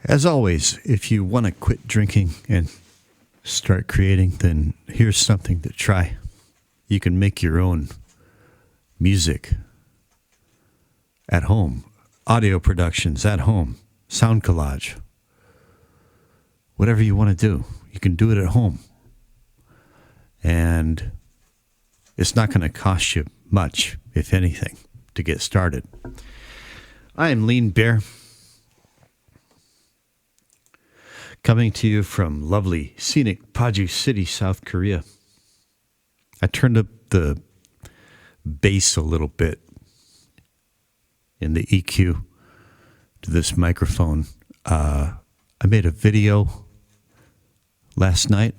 As always, if you want to quit drinking and start creating, then here's something to try. You can make your own music at home, audio productions at home, sound collage, whatever you want to do. You can do it at home. And it's not going to cost you much, if anything, to get started. I am Lean Bear, coming to you from lovely, scenic Paju City, South Korea. I turned up the bass a little bit in the EQ to this microphone. I made a video last night,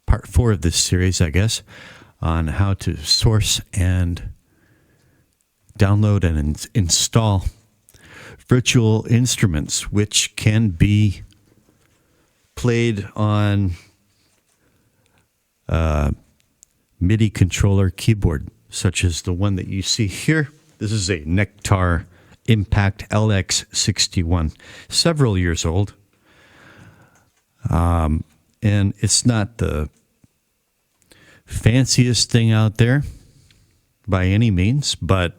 part 4 of this series, I guess, on how to source and download and install virtual instruments, which can be played on MIDI controller keyboard, such as the one that you see here. This is a Nectar Impact LX61, several years old. And it's not the fanciest thing out there by any means, but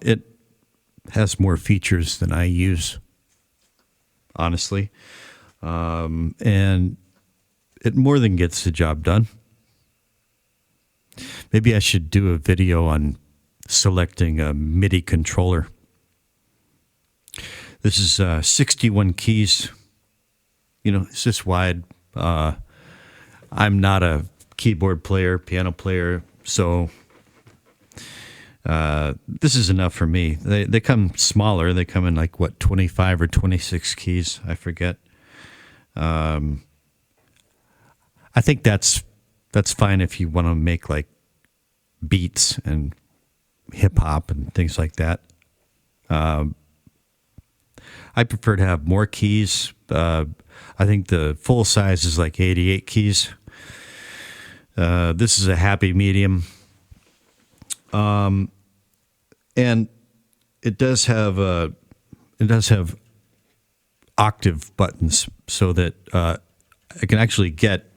it has more features than I use, honestly. And it more than gets the job done. Maybe I should do a video on selecting a MIDI controller. This is 61 keys. You know, it's just wide. I'm not a keyboard player, piano player, so this is enough for me. They come smaller. They come in like, 25 or 26 keys? I forget. I think that's fine if you want to make like beats and hip hop and things like that. I prefer to have more keys. I think the full size is like 88 keys. This is a happy medium. And it does have octave buttons, so that I can actually get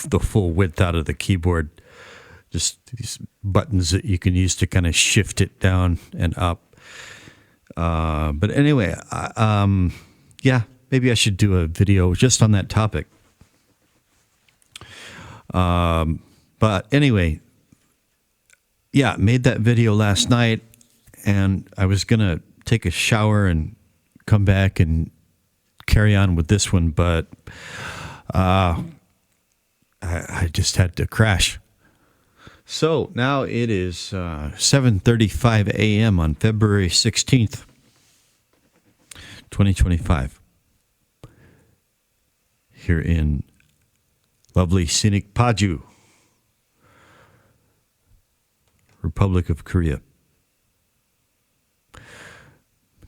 the full width out of the keyboard. Just these buttons that you can use to kind of shift it down and up. But anyway, yeah, maybe I should do a video just on that topic. But anyway, yeah, made that video last night, and I was going to take a shower and come back and carry on with this one, but I just had to crash. So now it is 7:35 a.m. on February 16th, 2025, here in lovely scenic Paju, Republic of Korea.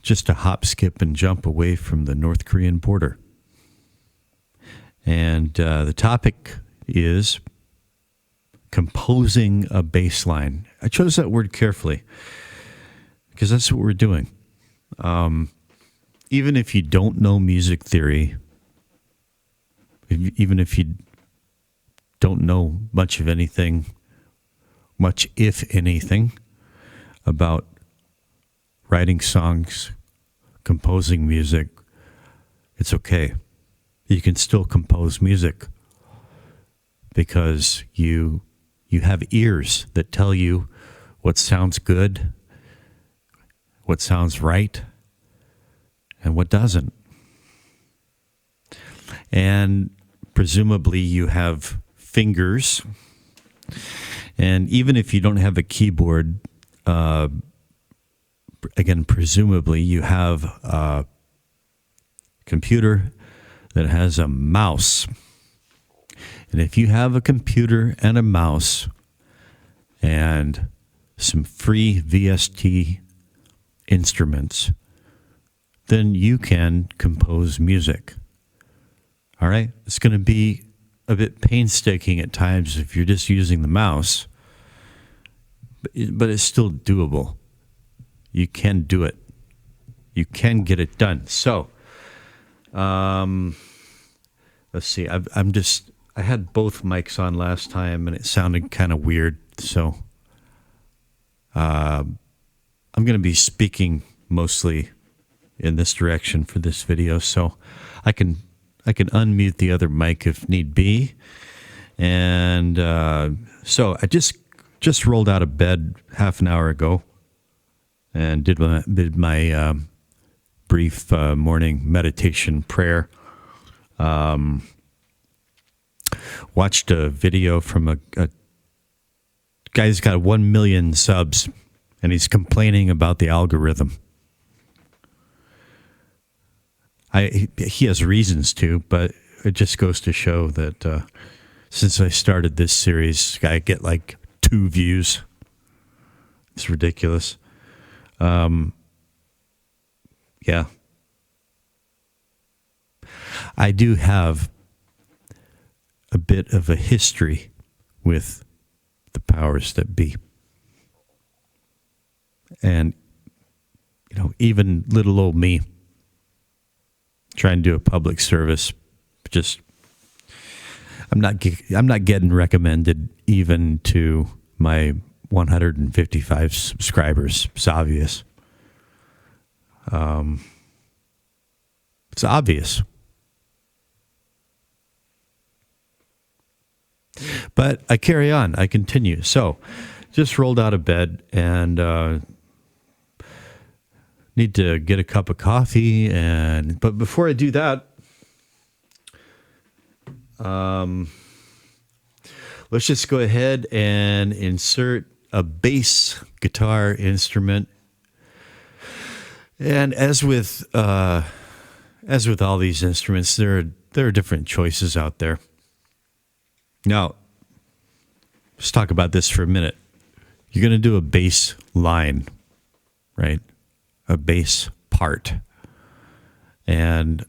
Just a hop, skip, and jump away from the North Korean border. And the topic is composing a bass line. I chose that word carefully because that's what we're doing. Even if you don't know music theory, even if you don't know much of anything, much if anything, about writing songs, composing music, it's okay. You can still compose music because you have ears that tell you what sounds good, what sounds right, and what doesn't. And presumably you have fingers. And even if you don't have a keyboard, again, presumably you have a computer that has a mouse. And if you have a computer and a mouse and some free VST instruments, then you can compose music. All right? It's going to be a bit painstaking at times if you're just using the mouse, but it's still doable. You can do it. You can get it done. So, let's see. I had both mics on last time, and it sounded kind of weird. So, I'm going to be speaking mostly in this direction for this video, so I can unmute the other mic if need be. And so I just rolled out of bed half an hour ago and did my brief morning meditation prayer. Watched a video from a guy who's got 1 million subs, and he's complaining about the algorithm. He has reasons to, but it just goes to show that since I started this series, I get like 2 views. It's ridiculous. Yeah. I do have a bit of a history with the powers that be. And, even little old me trying to do a public service, I'm not getting recommended even to my 155 subscribers. It's obvious. It's obvious. But I carry on. I continue. So, just rolled out of bed and need to get a cup of coffee. But before I do that, let's just go ahead and insert a bass guitar instrument. And as with all these instruments, there are different choices out there. Now, let's talk about this for a minute. You're going to do a bass line, right? A bass part. And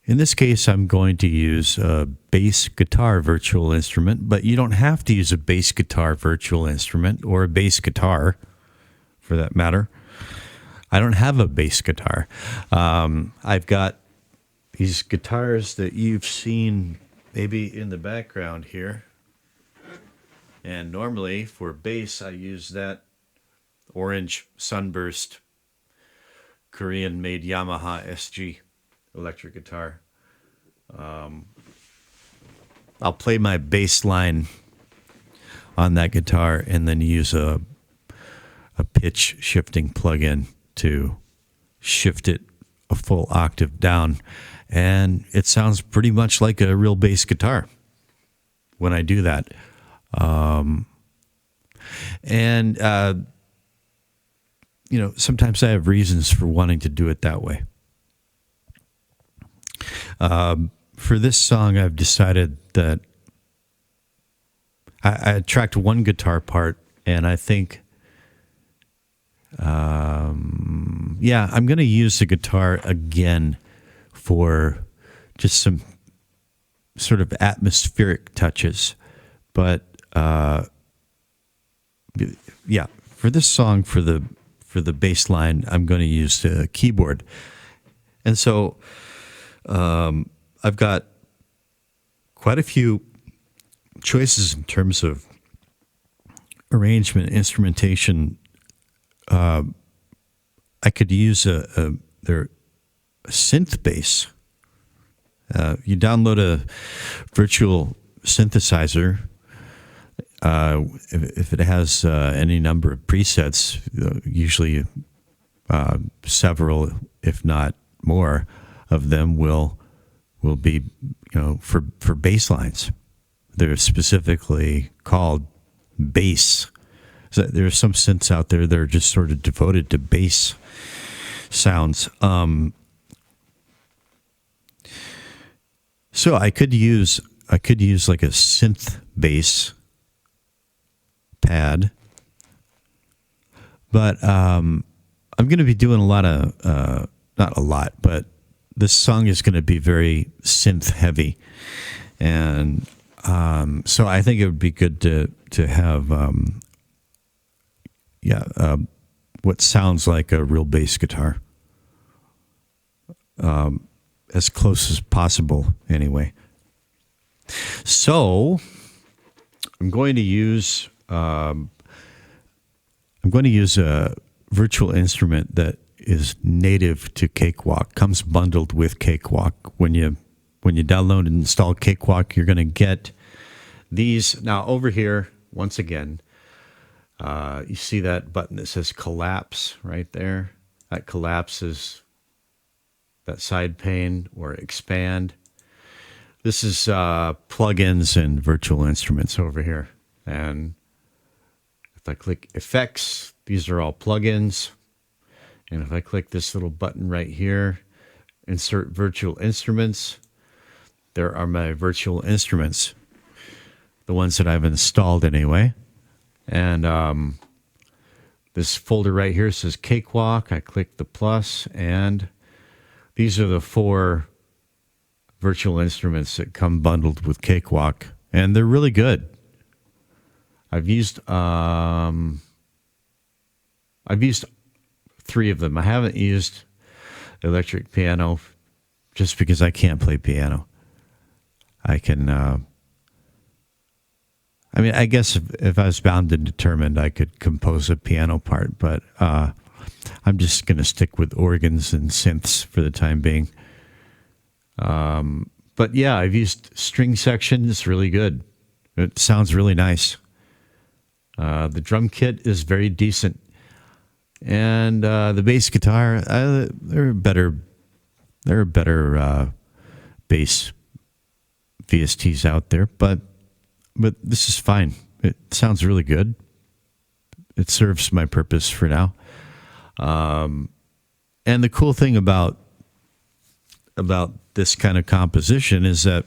in this case, I'm going to use a bass guitar virtual instrument, but you don't have to use a bass guitar virtual instrument or a bass guitar, for that matter. I don't have a bass guitar. I've got these guitars that you've seen maybe in the background here. And normally for bass, I use that orange sunburst Korean-made Yamaha SG electric guitar. I'll play my bass line on that guitar and then use a pitch shifting plugin to shift it a full octave down. And it sounds pretty much like a real bass guitar when I do that. Sometimes I have reasons for wanting to do it that way. For this song, I've decided that I tracked one guitar part, and I think, I'm going to use the guitar again for just some sort of atmospheric touches. But for this song, for the bass line, I'm going to use the keyboard. And so I've got quite a few choices in terms of arrangement, instrumentation. I could use a synth bass. You download a virtual synthesizer. If it has any number of presets, usually several, if not more, of them will be, for bass lines. They're specifically called bass. So there are some synths out there that are just sort of devoted to bass sounds. So I could use like a synth bass pad, but I'm going to be doing a lot of not a lot, but this song is going to be very synth heavy, and so I think it would be good to have what sounds like a real bass guitar, as close as possible anyway. So I'm going to use a virtual instrument that is native to Cakewalk, comes bundled with Cakewalk. When you download and install Cakewalk, you're going to get these. Now over here, once again, you see that button that says collapse right there? That collapses that side pane or expand. This is plugins and virtual instruments over here. And if I click effects, these are all plugins. And if I click this little button right here, insert virtual instruments, there are my virtual instruments, the ones that I've installed anyway. And this folder right here says Cakewalk. I click the plus, and these are the 4 virtual instruments that come bundled with Cakewalk, and they're really good. I've used 3 of them. I haven't used electric piano just because I can't play piano. I can, I guess if I was bound and determined, I could compose a piano part, but I'm just going to stick with organs and synths for the time being. But yeah, I've used string section. It's really good. It sounds really nice. The drum kit is very decent. And the bass guitar, there are better bass VSTs out there, but this is fine. It sounds really good. It serves my purpose for now. And the cool thing about this kind of composition is that,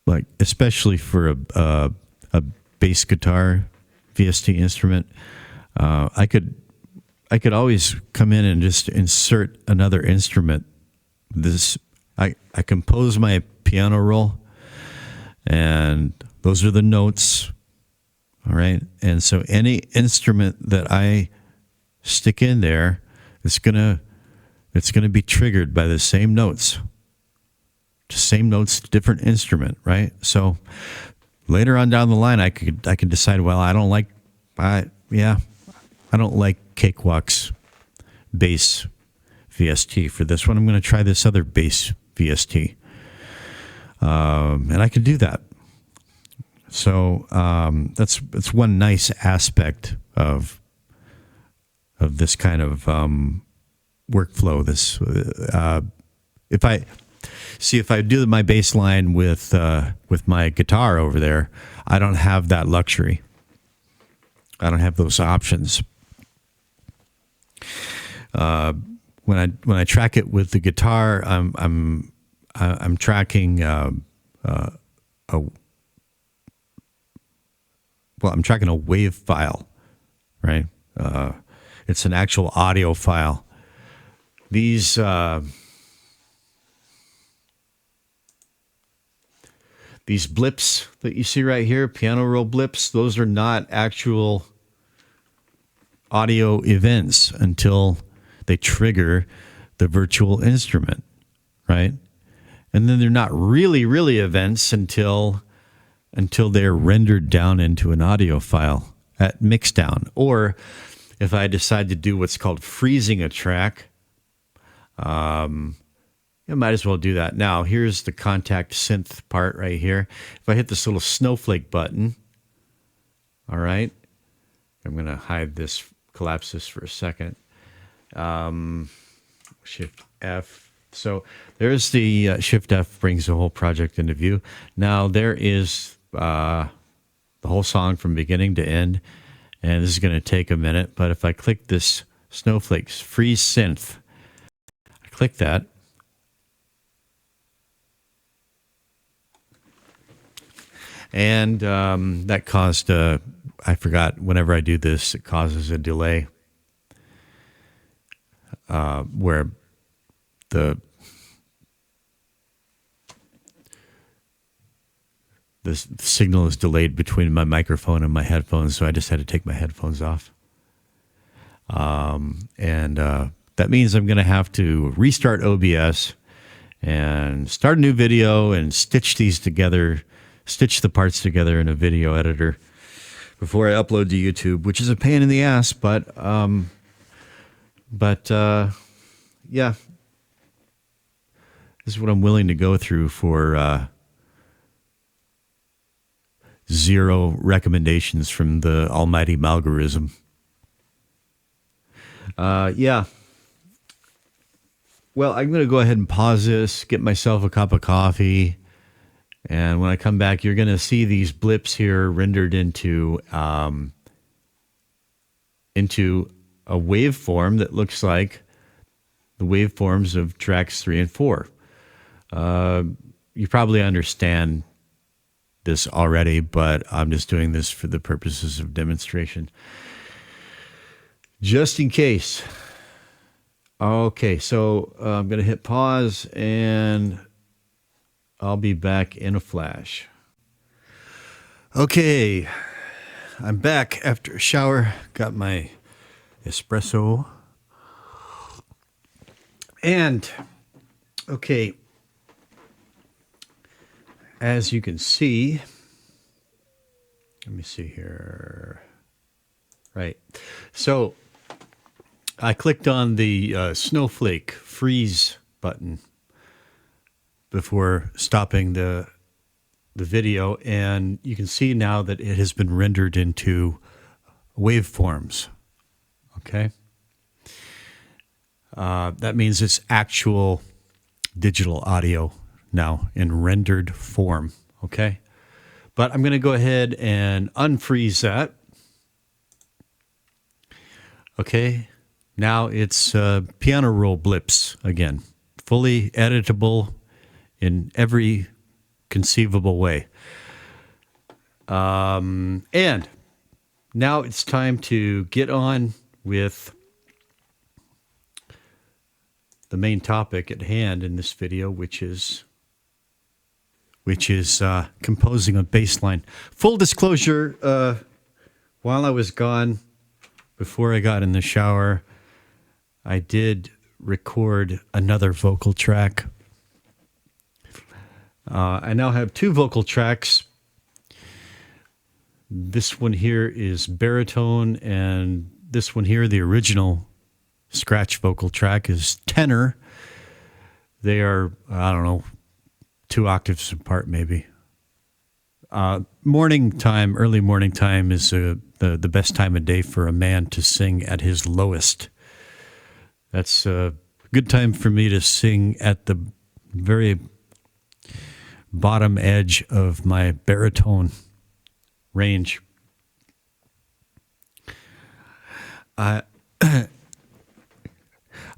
like especially for a bass guitar VST instrument, I could always come in and just insert another instrument. I compose my piano roll, and those are the notes. All right, and so any instrument that I stick in there, it's gonna be triggered by the same notes. Same notes, different instrument, right? So later on down the line, I can decide. Well, I don't like Cakewalk's bass VST for this one. I'm going to try this other bass VST, and I can do that. So that's one nice aspect of this kind of workflow. This if I do my bass line with my guitar over there, I don't have that luxury. I don't have those options. When I track it with the guitar, I'm tracking I'm tracking a wave file, right? It's an actual audio file. These blips that you see right here, piano roll blips, those are not actual audio events until they trigger the virtual instrument, right? And then they're not really events until they're rendered down into an audio file at mixdown. Or if I decide to do what's called freezing a track, I might as well do that. Now, here's the contact synth part right here. If I hit this little snowflake button, all right, I'm going to hide this, collapse this for a second. Shift F. So there's the Shift F brings the whole project into view. Now there is the whole song from beginning to end, and this is going to take a minute. But if I click this snowflakes freeze synth, I click that. And that caused, I forgot, whenever I do this, it causes a delay where the signal is delayed between my microphone and my headphones, so I just had to take my headphones off. And that means I'm going to have to restart OBS and start a new video and stitch the parts together in a video editor before I upload to YouTube, which is a pain in the ass, but yeah, this is what I'm willing to go through for 0 recommendations from the almighty algorithm. Yeah. Well, I'm going to go ahead and pause this, get myself a cup of coffee, and when I come back, you're going to see these blips here rendered into a waveform that looks like the waveforms of tracks 3 and 4. You probably understand this already, but I'm just doing this for the purposes of demonstration. Just in case. Okay, so I'm going to hit pause, and I'll be back in a flash. Okay, I'm back after a shower. Got my espresso. And, okay, as you can see, let me see here. Right, so I clicked on the snowflake freeze button before stopping the video, and you can see now that it has been rendered into waveforms. Okay, that means it's actual digital audio now in rendered form. Okay, but I'm going to go ahead and unfreeze that. Okay. Now it's piano roll blips again, fully editable in every conceivable way. And now it's time to get on with the main topic at hand in this video, which is composing a bass line. Full disclosure, while I was gone, before I got in the shower, I did record another vocal track. I now have 2 vocal tracks. This one here is baritone, and this one here, the original scratch vocal track, is tenor. They are, I don't know, 2 octaves apart maybe. Morning time, early morning time is the best time of day for a man to sing at his lowest. That's a good time for me to sing at the very bottom edge of my baritone range. I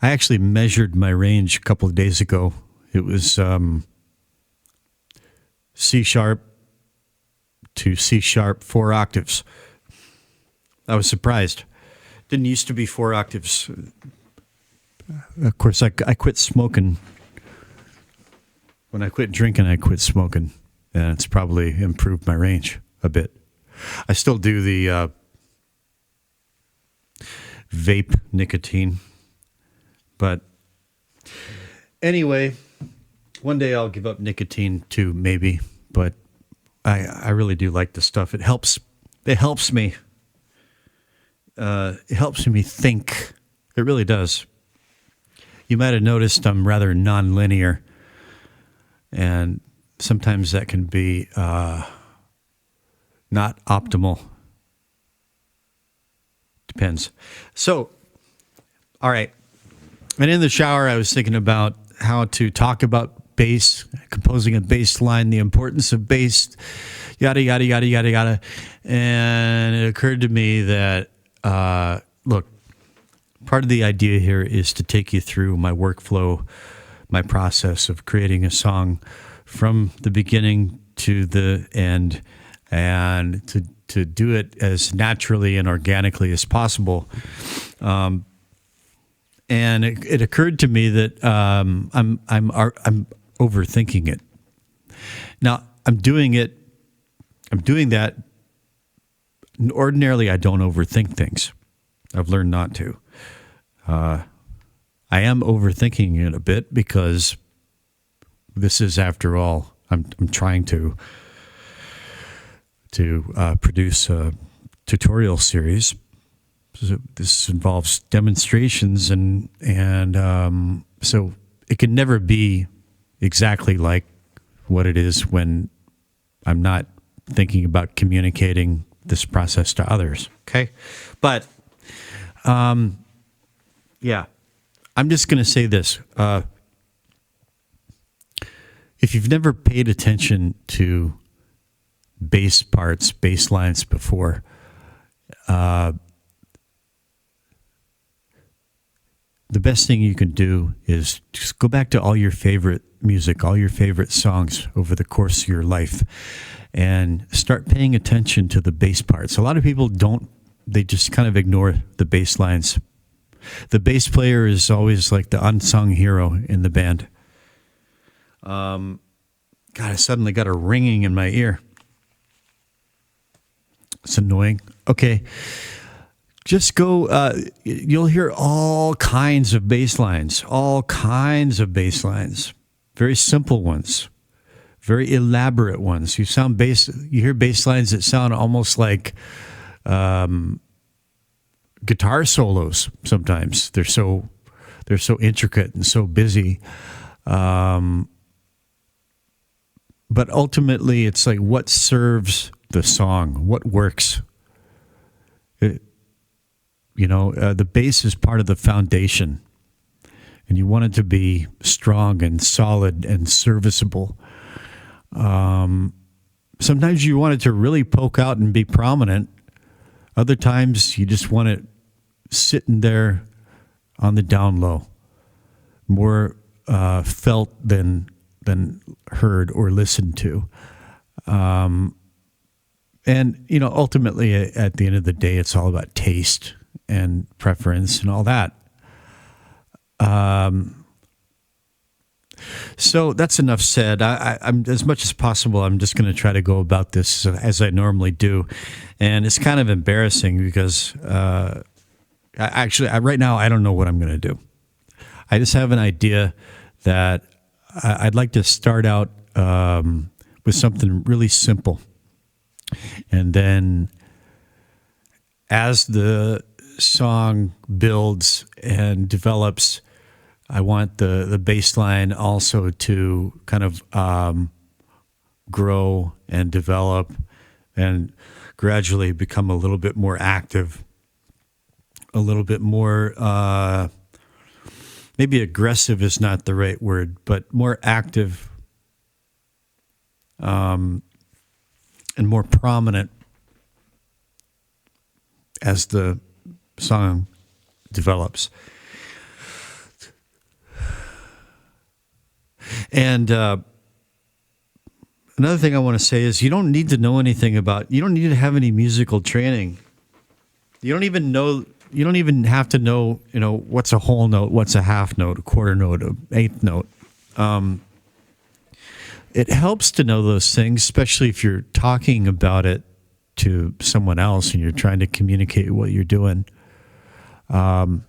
actually measured my range a couple of days ago. It was C sharp to C sharp, 4 octaves. I was surprised. Didn't used to be 4 octaves. Of course, I quit smoking. When I quit drinking, I quit smoking, and it's probably improved my range a bit. I still do the vape nicotine, but anyway, one day I'll give up nicotine too, maybe, but I really do like the stuff. It helps me. It helps me think. It really does. You might have noticed I'm rather nonlinear, and sometimes that can be not optimal. Depends. So, all right. And in the shower, I was thinking about how to talk about bass, composing a bass line, the importance of bass, yada, yada, yada, yada, yada. And it occurred to me that, look, part of the idea here is to take you through my workflow, my process of creating a song from the beginning to the end, and to do it as naturally and organically as possible. And it occurred to me that I'm overthinking it. Now I'm doing it I'm doing that. Ordinarily, I don't overthink things. I've learned not to. I am overthinking it a bit because this is, after all, I'm trying to produce a tutorial series. So this involves demonstrations, and so it can never be exactly like what it is when I'm not thinking about communicating this process to others. Okay, but yeah, I'm just going to say this: if you've never paid attention to bass parts, bass lines before, the best thing you can do is just go back to all your favorite music, all your favorite songs over the course of your life, and start paying attention to the bass parts. A lot of people don't, they just kind of ignore the bass lines. The bass player is always like the unsung hero in the band. God, I suddenly got a ringing in my ear. It's annoying. Okay. Just go, you'll hear all kinds of bass lines, very simple ones, very elaborate ones. You hear bass lines that sound almost like guitar solos sometimes. They're so intricate and so busy. But ultimately, it's like what serves the song, what works. The bass is part of the foundation, and you want it to be strong and solid and serviceable. Sometimes you want it to really poke out and be prominent. Other times you just want it sitting there on the down low, more felt than heard or listened to. And ultimately, at the end of the day, it's all about taste and preference and all that. So that's enough said. I'm as much as possible, I'm just going to try to go about this as I normally do. And it's kind of embarrassing because right now I don't know what I'm going to do. I just have an idea that I'd like to start out with something really simple. And then as the song builds and develops, I want the bass line also to kind of grow and develop and gradually become a little bit more active, a little bit more, maybe aggressive is not the right word, but more active and more prominent as the song develops. And another thing I want to say is you don't need to know anything about, you don't need to have any musical training. You don't even have to know, what's a whole note, what's a half note, a quarter note, an eighth note. It helps to know those things, especially if you're talking about it to someone else and you're trying to communicate what you're doing. But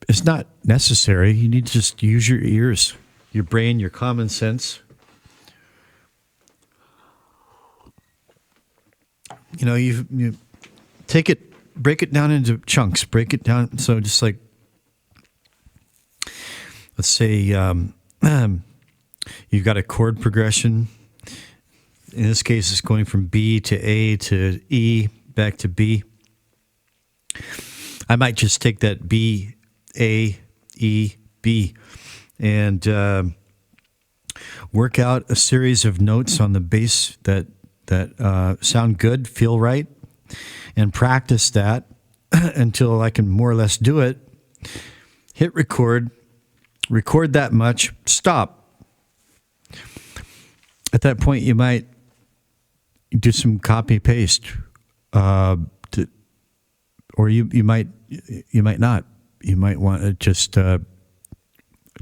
it's not necessary. You need to just use your ears, your brain, your common sense. You take it, break it down into chunks, break it down. So just like, let's say you've got a chord progression. In this case, it's going from B to A to E, back to B. I might just take that B, A, E, B, and work out a series of notes on the bass that sound good, feel right, and practice that until I can more or less do it. Hit record that much, stop. At that point, you might do some copy paste, or you might not. You might want to just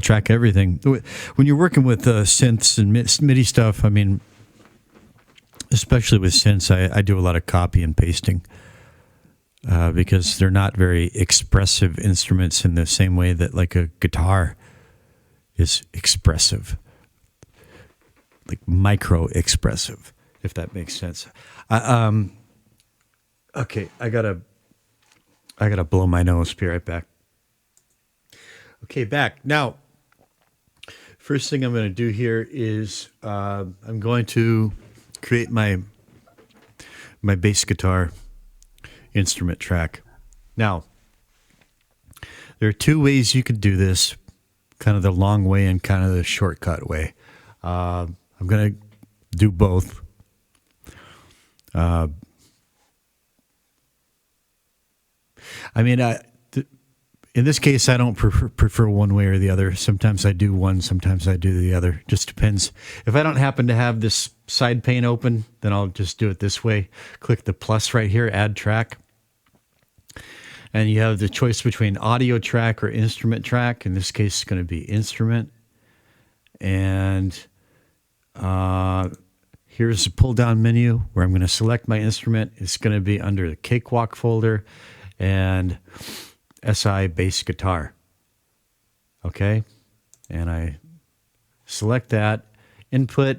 track everything. When you're working with synths and MIDI stuff, I mean, especially with synths, I do a lot of copy and pasting because they're not very expressive instruments in the same way that like a guitar is expressive, like micro expressive, if that makes sense. Okay, I gotta blow my nose. Be right back. Okay, back now. First thing I'm going to do here is I'm going to create my bass guitar instrument track. Now, there are two ways you could do this, kind of the long way and kind of the shortcut way. I'm going to do both. In this case, I don't prefer one way or the other. Sometimes I do one, sometimes I do the other. Just depends. If I don't happen to have this side pane open, then I'll just do it this way. Click the plus right here, add track. And you have the choice between audio track or instrument track. In this case, it's going to be instrument. And here's the pull-down menu where I'm going to select my instrument. It's going to be under the Cakewalk folder and SI bass guitar. Okay. And I select that. Input,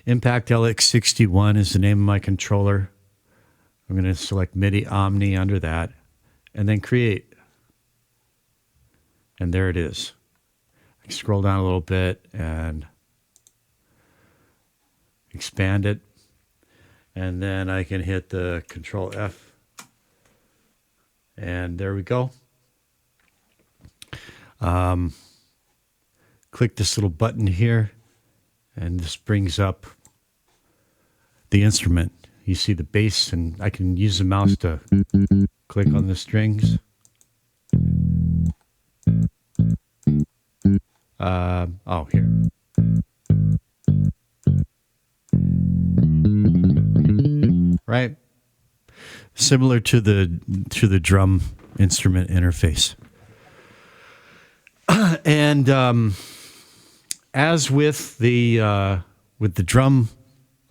Impact LX61 is the name of my controller. I'm going to select MIDI Omni under that and then create. And there it is. I can scroll down a little bit and expand it. And then I can hit the Control F. And there we go. Click this little button here, and this brings up the instrument. You see the bass, and I can use the mouse to click on the strings. Here. Right? Similar to the drum instrument interface. And as with the drum,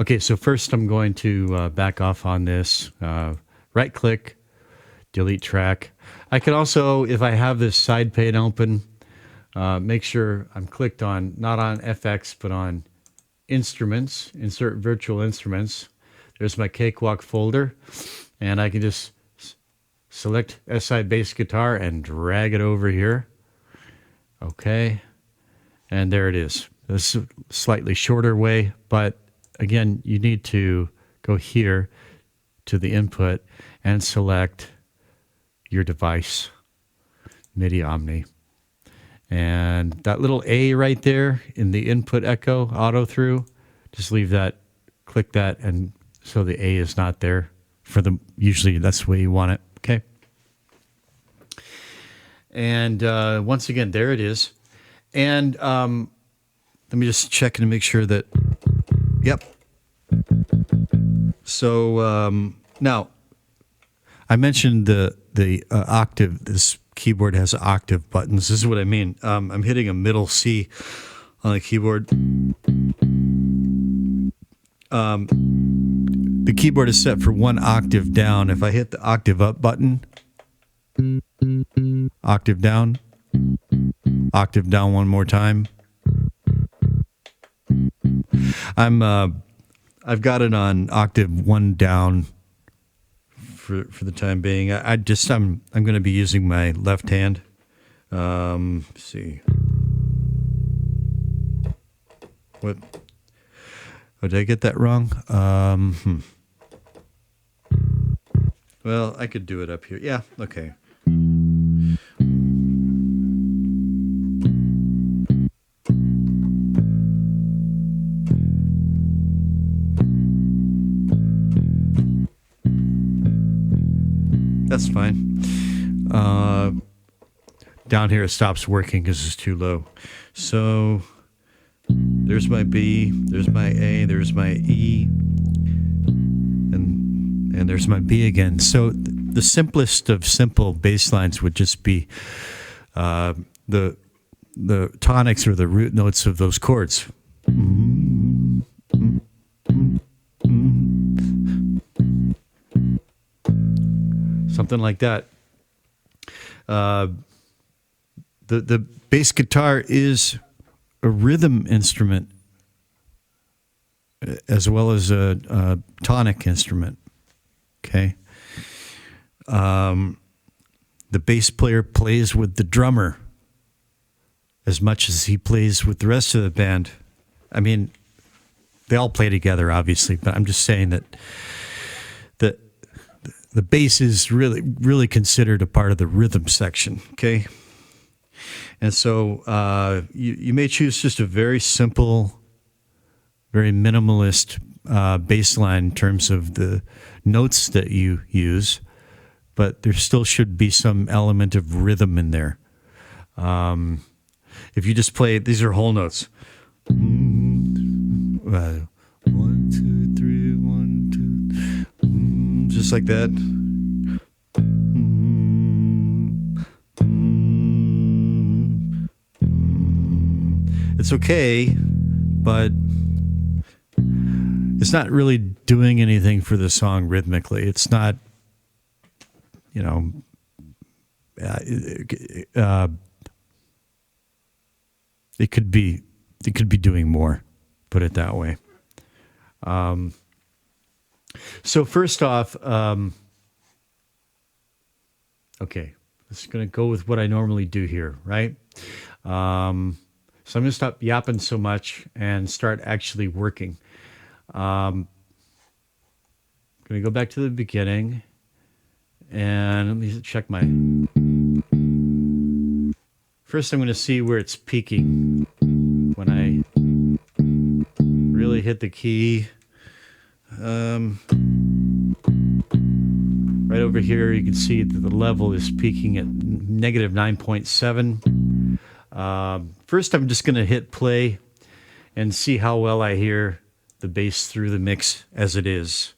okay, so first I'm going to back off on this. Right click, delete track. I can also, if I have this side pane open, make sure I'm clicked on, not on FX, but on instruments, insert virtual instruments. There's my Cakewalk folder. And I can just select SI bass guitar and drag it over here. Okay. And there it is. This is a slightly shorter way, but again, you need to go here to the input and select your device, MIDI Omni. And that little A right there in the input echo auto through, just leave that, click that, and so the A is not there. Usually that's the way you want it. Okay. And once again, there it is. And let me just check and make sure that, yep. So now I mentioned the octave. This keyboard has octave buttons. This is what I mean. I'm hitting a middle C on the keyboard. The keyboard is set for one octave down. If I hit the octave up button, octave down one more time. I've got it on octave one down for the time being. I'm going to be using my left hand. Let's see. What? Oh, did I get that wrong? Well, I could do it up here. Yeah, okay. That's fine. Down here it stops working because it's too low. So there's my B, there's my A, there's my E, and there's my B again. So the simplest of simple bass lines would just be the tonics or the root notes of those chords. something like that. The bass guitar is a rhythm instrument as well as a tonic instrument. Okay. The bass player plays with the drummer as much as he plays with the rest of the band. I mean, they all play together, obviously, but I'm just saying that the bass is really considered a part of the rhythm section, okay? And so you may choose just a very simple, very minimalist bass line in terms of the notes that you use, but there still should be some element of rhythm in there. If you just play, these are whole notes. 1, 2, 3, 1, 2, just like that. It's okay, but it's not really doing anything for the song rhythmically. It's not, you know, it could be doing more, put it that way. So first off, okay, let's going to go with what I normally do here, right? So I'm going to stop yapping so much and start actually working. I'm going to go back to the beginning and let me check my... First, I'm going to see where it's peaking when I really hit the key. Right over here, you can see that the level is peaking at negative 9.7. First, I'm just going to hit play and see how well I hear the bass through the mix as it is.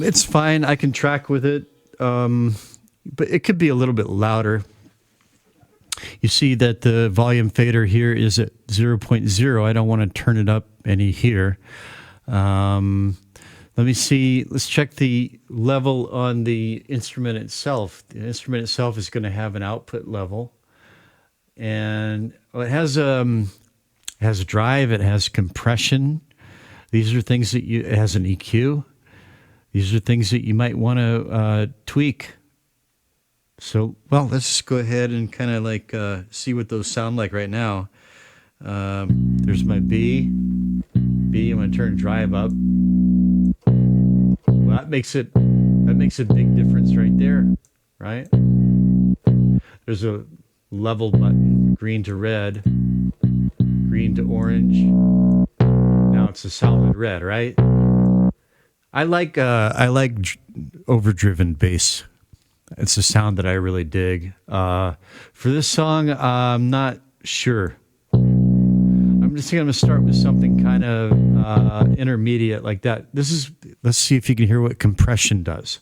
It's fine. I can track with it, but it could be a little bit louder. You see that the volume fader here is at 0.0. I don't want to turn it up any here. Let me see. Let's check the level on the instrument itself. The instrument itself is going to have an output level, and it has a drive. It has compression. These are things that it has an EQ. These are things that you might want to tweak. So, well, let's just go ahead and kind of like see what those sound like right now. There's my B. I'm going to turn drive up. Well, that makes a big difference right there, right? There's a level button, green to red, green to orange. Now it's a solid red, right? I like overdriven bass. It's a sound that I really dig. For this song, I'm not sure. I'm just going to start with something kind of intermediate like that. Let's see if you can hear what compression does.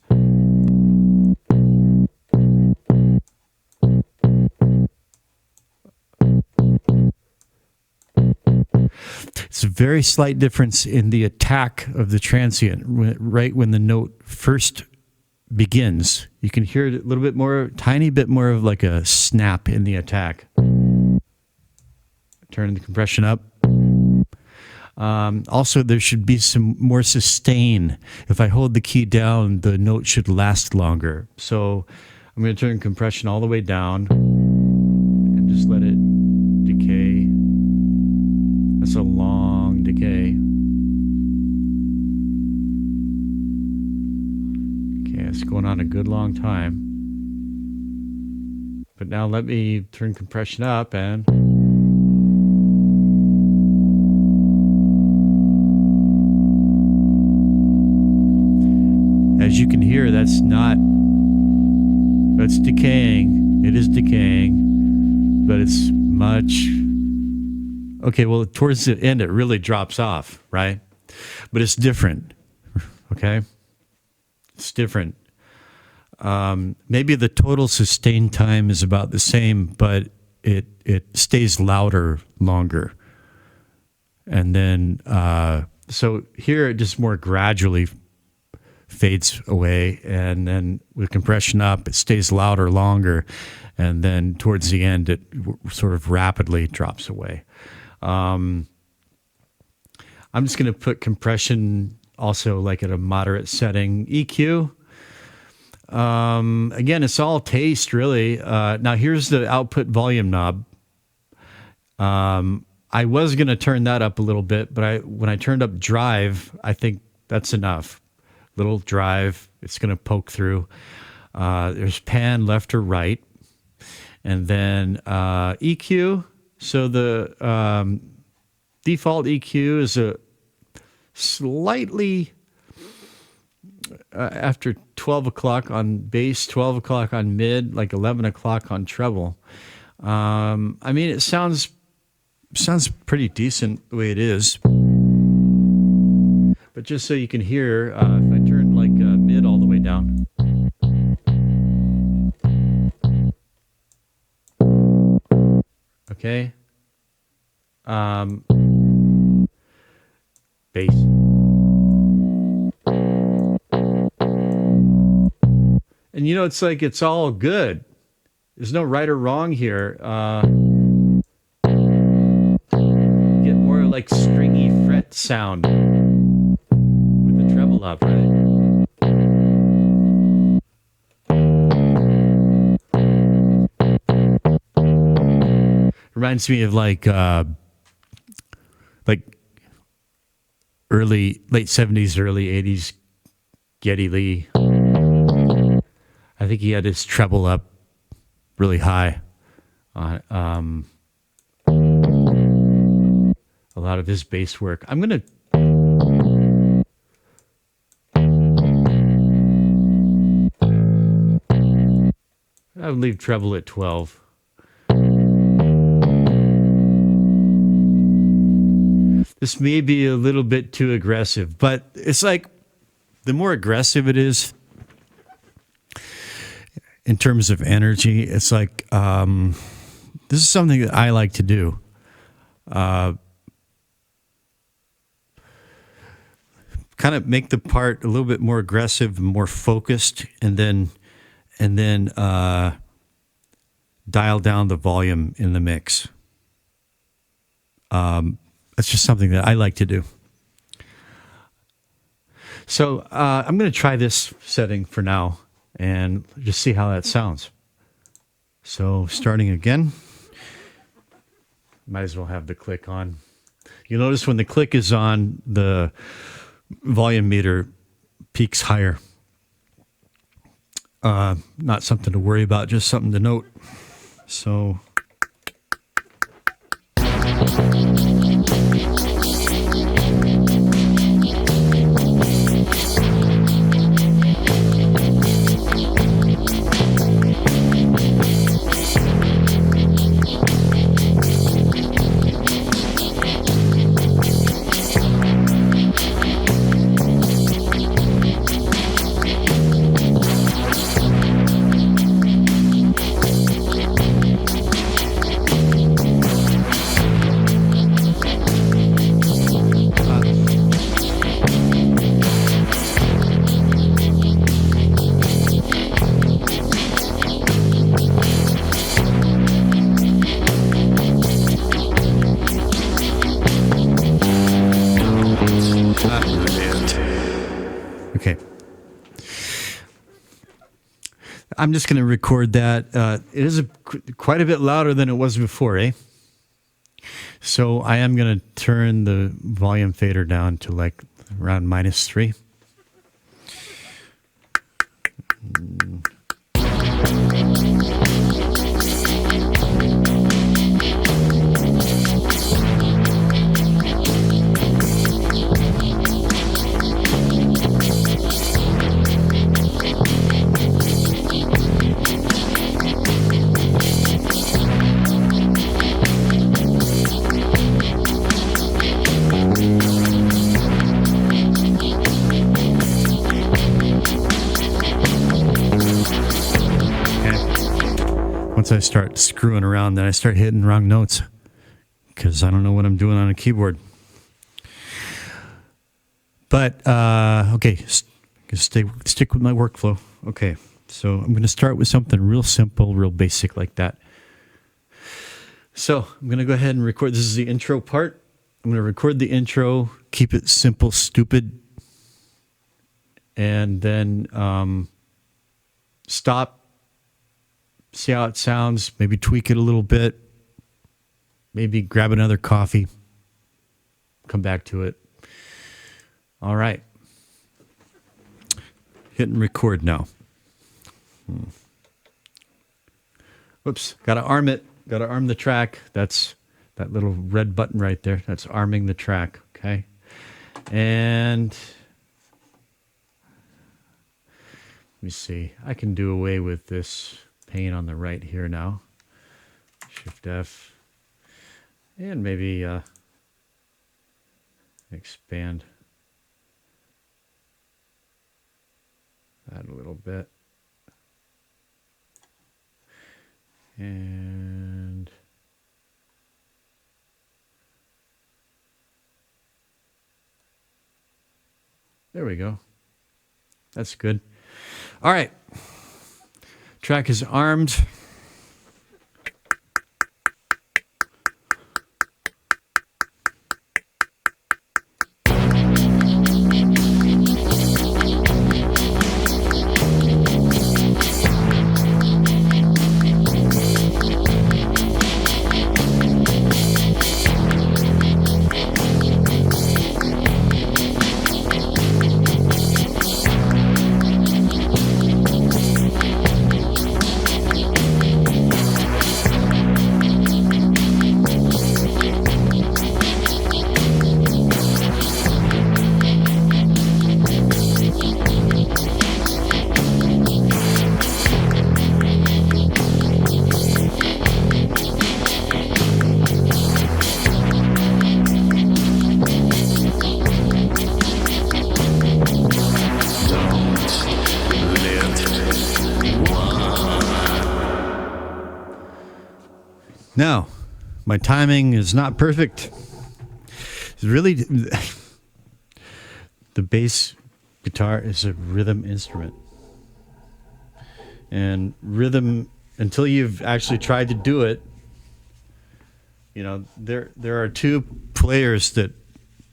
It's a very slight difference in the attack of the transient. Right when the note first begins, you can hear it a little bit more, tiny bit more of like a snap in the attack. Turn the compression up. Also, there should be some more sustain. If I hold the key down, the note should last longer. So I'm going to turn compression all the way down and just let it decay. going on a good long time. But now let me turn compression up and... As you can hear, that's decaying. It is decaying, but it's much... Okay, well, towards the end, it really drops off, right? But it's different, okay? It's different. Maybe the total sustained time is about the same, but it stays louder longer. And then, so here it just more gradually fades away, and then with compression up, it stays louder longer, and then towards the end, it sort of rapidly drops away. I'm just going to put compression also like at a moderate setting. EQ, again, it's all taste really. Now here's the output volume knob. I was going to turn that up a little bit, but when I turned up drive, I think that's enough. Little drive, it's going to poke through. There's pan left or right. And then EQ. So the default EQ is a slightly after 12 o'clock on bass, 12 o'clock on mid, like 11 o'clock on treble. I mean, it sounds pretty decent the way it is. But just so you can hear, if I turn like mid all the way down. Okay. Bass. And you know, it's like it's all good. There's no right or wrong here. Get more like stringy fret sound with the treble up, right? Reminds me of like late 70s, early 80s Geddy Lee. I think he had his treble up really high. A lot of his bass work. I'm going to... I would leave treble at 12. This may be a little bit too aggressive, but it's like the more aggressive it is in terms of energy, it's like this is something that I like to do. Kind of make the part a little bit more aggressive, more focused, and then dial down the volume in the mix. That's just something that I like to do. So I'm going to try this setting for now and just see how that sounds. So starting again, might as well have the click on. You'll notice when the click is on, the volume meter peaks higher. Not something to worry about, just something to note. So... Okay. I'm just going to record that. It is quite a bit louder than it was before, eh? So I am going to turn the volume fader down to like around -3. Once I start screwing around, then I start hitting wrong notes because I don't know what I'm doing on a keyboard. But, okay, stick with my workflow. Okay, so I'm going to start with something real simple, real basic like that. So I'm going to go ahead and record. This is the intro part. I'm going to record the intro, keep it simple, stupid, and then stop. See how it sounds, maybe tweak it a little bit, maybe grab another coffee, come back to it. All right. Hitting record now. Whoops, got to arm it. Got to arm the track. That's that little red button right there. That's arming the track, okay? And let me see. I can do away with this pane on the right here now. Shift F. And maybe expand that a little bit. And there we go. That's good. All right. Track is armed. Now, my timing is not perfect. It's really, the bass guitar is a rhythm instrument. And rhythm, until you've actually tried to do it, you know, there are two players that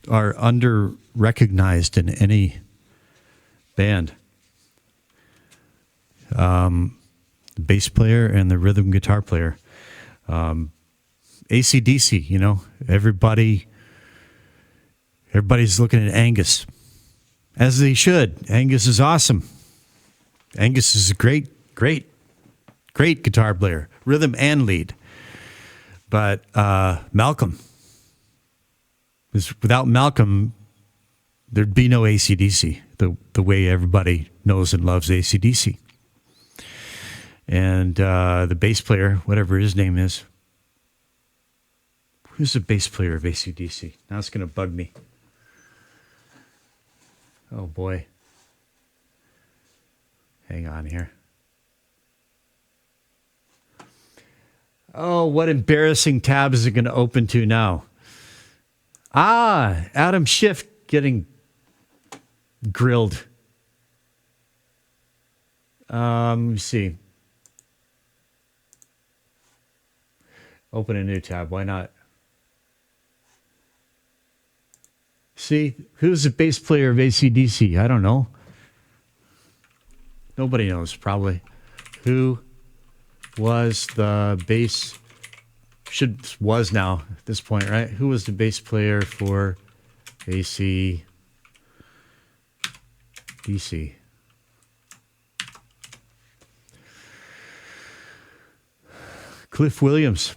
are under-recognized in any band. The bass player and the rhythm guitar player. AC/DC, you know, everybody's looking at Angus, as they should. Angus is awesome. Angus is a great guitar player, rhythm and lead. But Malcolm, without Malcolm, there'd be no AC/DC, the way everybody knows and loves AC/DC. And the bass player, whatever his name is. Who's the bass player of AC/DC? Now it's going to bug me. Oh, boy. Hang on here. Oh, what embarrassing tab is it going to open to now? Ah, Adam Schiff getting grilled. Let me see. Open a new tab. Why not? See, who's the bass player of AC/DC? I don't know. Nobody knows, probably. Who was the bass? Was now at this point, right? Who was the bass player for AC/DC? Cliff Williams.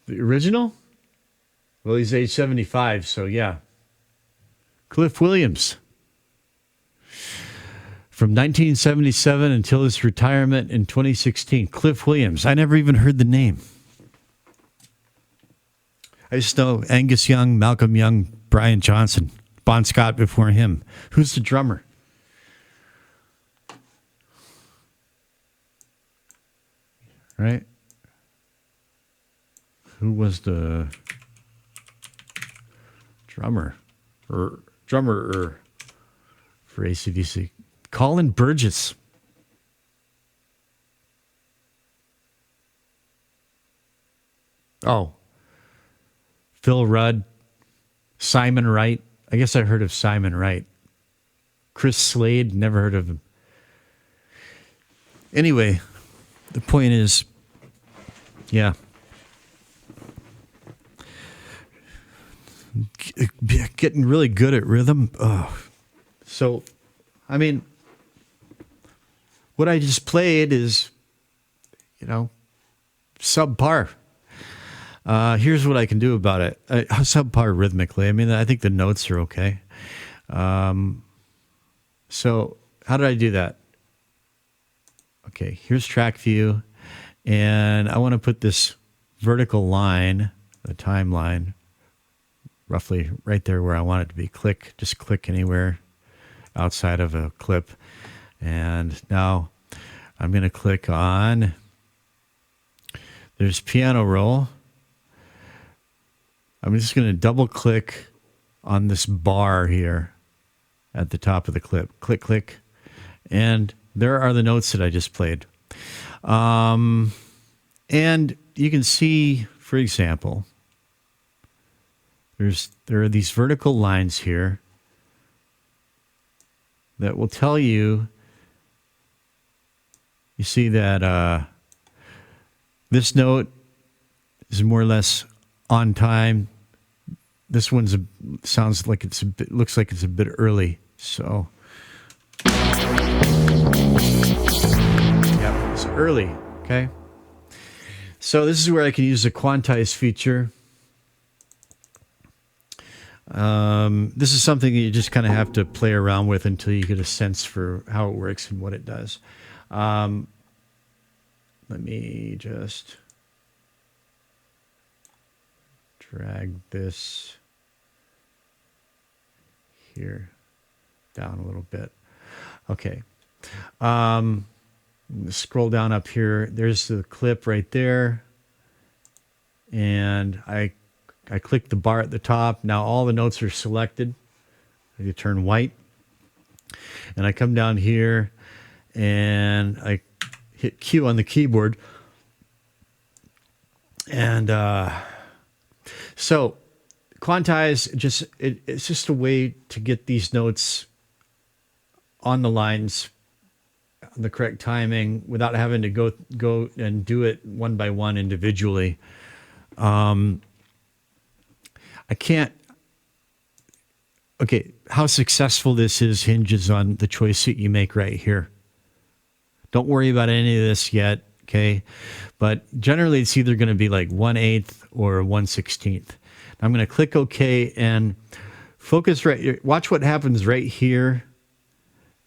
The original? Well, he's age 75, so yeah. Cliff Williams. From 1977 until his retirement in 2016. Cliff Williams. I never even heard the name. I just know Angus Young, Malcolm Young, Brian Johnson, Bon Scott before him. Who's the drummer? Right? Who was the drummer for AC/DC? Colin Burgess. Oh. Phil Rudd. Simon Wright. I guess I heard of Simon Wright. Chris Slade. Never heard of him. Anyway, the point is, yeah. Getting really good at rhythm. Oh. So, I mean, what I just played is, subpar. Here's what I can do about it. Subpar rhythmically. I mean, I think the notes are okay. So how did I do that? Okay, here's track view. And I want to put this vertical line, the timeline, roughly right there where I want it to be. Just click anywhere outside of a clip. And now I'm going to click on, there's piano roll. I'm just going to double click on this bar here at the top of the clip. Click, click. And there are the notes that I just played. And you can see, for example, there are these vertical lines here that will tell you, you see that this note is more or less on time. This one's sounds like looks like it's a bit early. So, yeah, it's early. Okay. So this is where I can use the quantize feature. This is something that you just kind of have to play around with until you get a sense for how it works and what it does. Let me just drag this here down a little bit. Okay. Scroll down up here. There's the clip right there. And I click the bar at the top. Now all the notes are selected. They turn white. And I come down here and I hit Q on the keyboard. And so quantize, it's just a way to get these notes on the lines, the correct timing, without having to go and do it one by one individually. I can't. Okay, how successful this is hinges on the choice that you make right here. Don't worry about any of this yet, okay? But generally, it's either going to be like 1/8 or 1/16. I'm going to click OK and focus right here. Watch what happens right here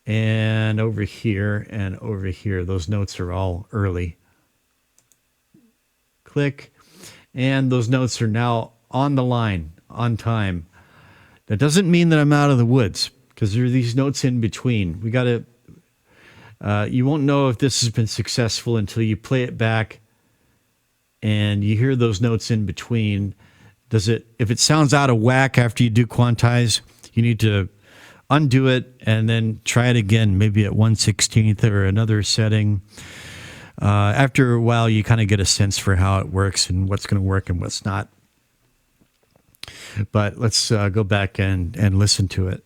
and over here and over here. Those notes are all early. Click, and those notes are now on the line, on time. That doesn't mean that I'm out of the woods, because there are these notes in between. We got to. You won't know if this has been successful until you play it back and you hear those notes in between. If it sounds out of whack after you do quantize, you need to undo it and then try it again, maybe at 1/16 or another setting. After a while, you kind of get a sense for how it works and what's going to work and what's not. But let's go back and listen to it.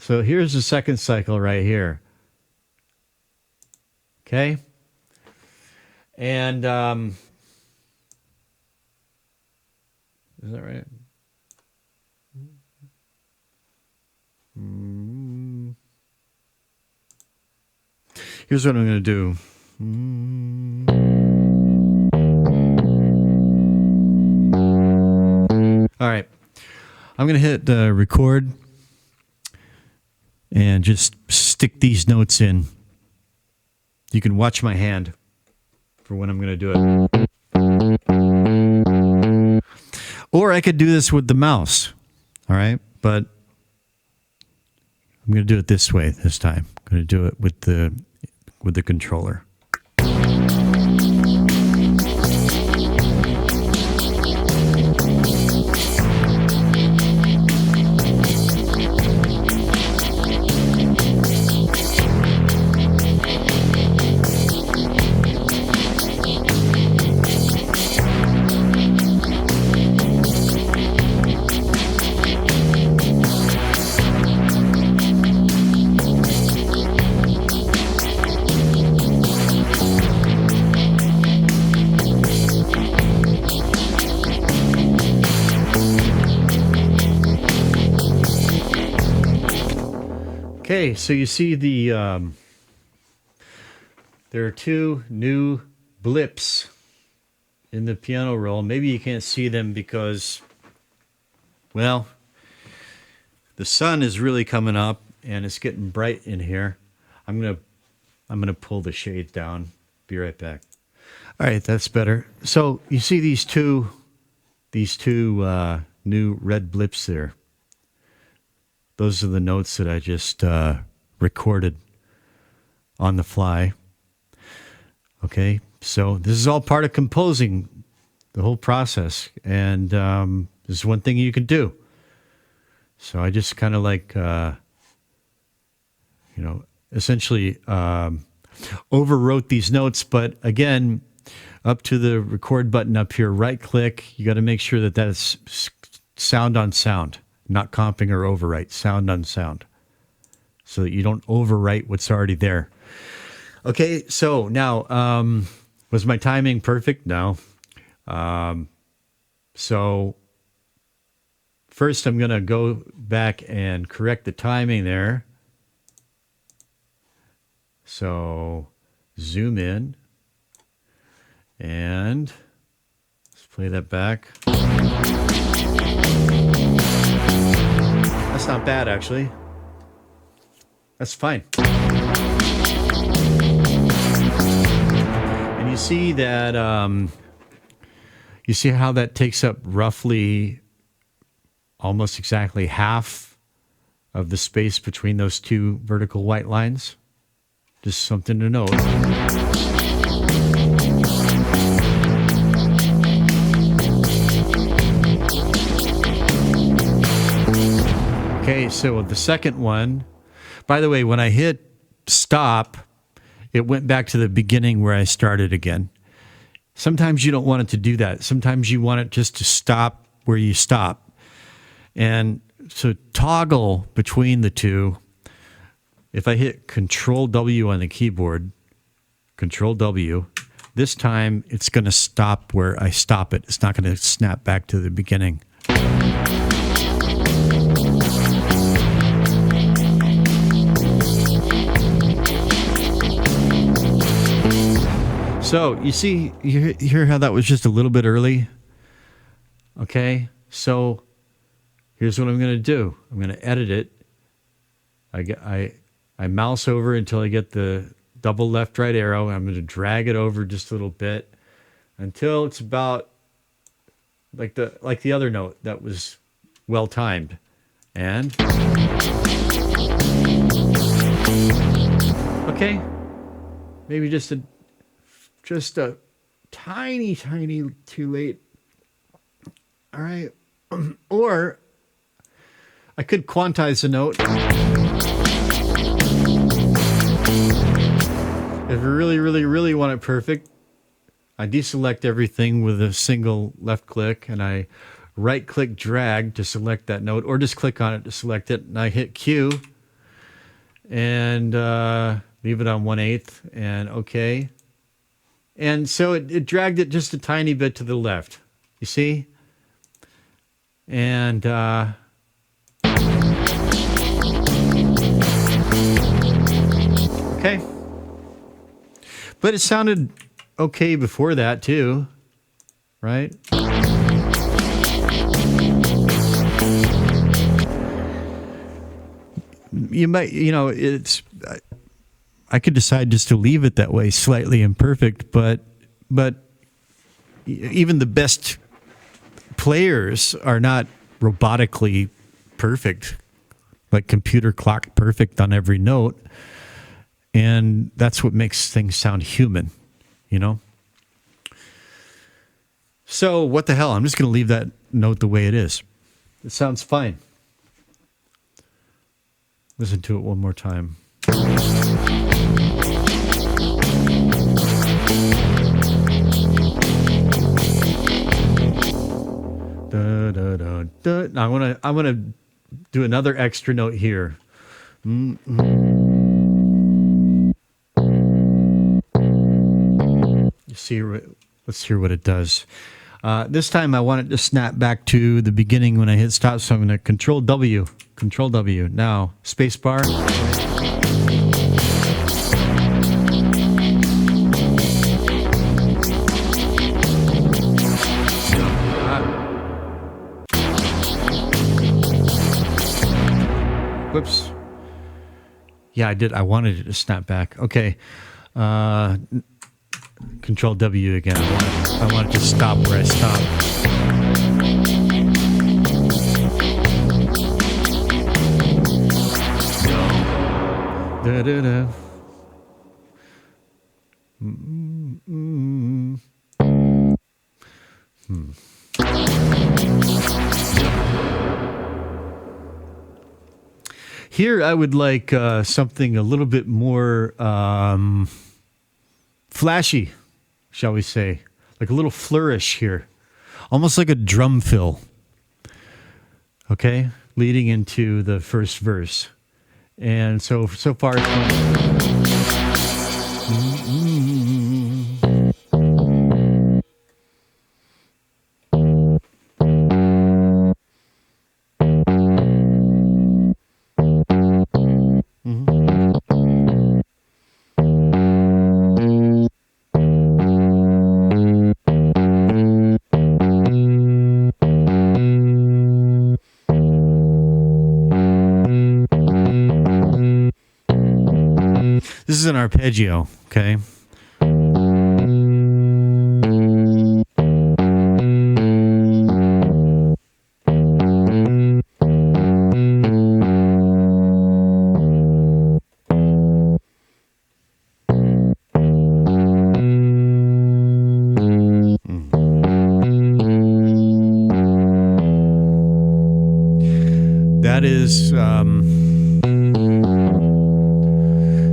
So here's the second cycle right here. Okay. And is that right? Here's what I'm going to do. All right. I'm going to hit record and just stick these notes in. You can watch my hand for when I'm going to do it. Or I could do this with the mouse. All right. But I'm going to do it this way this time. I'm going to do it with the controller. Okay, so you see there are two new blips in the piano roll. Maybe you can't see them because, well, the sun is really coming up and it's getting bright in here. I'm gonna pull the shades down. Be right back. All right, that's better. So you see these two new red blips there. Those are the notes that I just recorded on the fly. Okay, so this is all part of composing, the whole process. And this is one thing you can do. So I just kind of like, essentially overwrote these notes. But again, up to the record button up here, right click. You got to make sure that that's sound on sound. Not comping or overwrite, sound on sound, so that you don't overwrite what's already there. Okay, so now, was my timing perfect? No. So first I'm going to go back and correct the timing there. So zoom in and let's play that back. That's not bad, actually. That's fine. And you see that, you see how that takes up roughly almost exactly half of the space between those two vertical white lines? Just something to note. Okay, so the second one, by the way, when I hit stop, it went back to the beginning where I started again. Sometimes you don't want it to do that. Sometimes you want it just to stop where you stop. And so toggle between the two. If I hit Control W on the keyboard, Control W, this time it's going to stop where I stop it. It's not going to snap back to the beginning. So you see, you hear how that was just a little bit early? Okay, so here's what I'm going to do. I'm going to edit it. I mouse over until I get the double left-right arrow. I'm going to drag it over just a little bit until it's about like the other note that was well timed. And okay, maybe just a tiny too late. All right, or I could quantize the note. If I really want it perfect, I deselect everything with a single left click, and I right click drag to select that note, or just click on it to select it, and I hit Q, and leave it on 1/8, and okay. And so it dragged it just a tiny bit to the left. You see? And okay. But it sounded okay before that too, right? You might, I could decide just to leave it that way, slightly imperfect, but even the best players are not robotically perfect, like computer clock perfect on every note. And that's what makes things sound human, So what the hell? I'm just going to leave that note the way it is. It sounds fine. Listen to it one more time. Da, da, da, da. Now I want to do another extra note here. Let's hear what it does. This time I want it to snap back to the beginning when I hit stop, so I'm going to Control W. Now, space bar. Whoops. Yeah, I did. I wanted it to snap back. Okay. Control W again. I want it to stop where I stopped. Da, da, da. Here I would like something a little bit more flashy, shall we say, like a little flourish here, almost like a drum fill, okay, leading into the first verse. And so far it's this is an arpeggio, okay? That is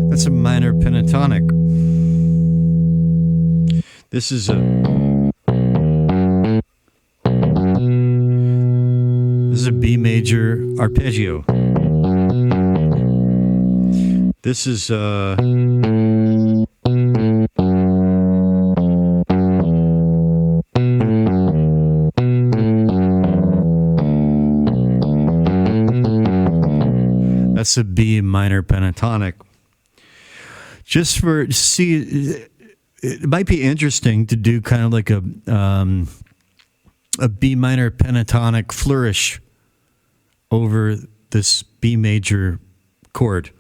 that's a minor pentatonic. This is a B major arpeggio. This is that's a B minor pentatonic. Just for see, it might be interesting to do kind of like a B minor pentatonic flourish over this B major chord.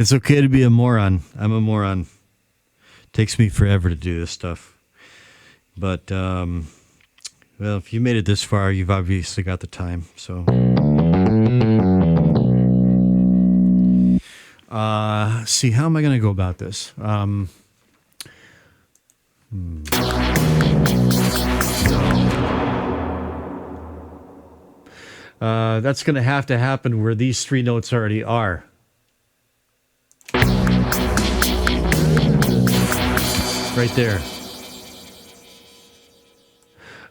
It's okay to be a moron. I'm a moron. Takes me forever to do this stuff. But, well, if you made it this far, you've obviously got the time. So, see, how am I going to go about this? That's going to have to happen where these three notes already are. Right there.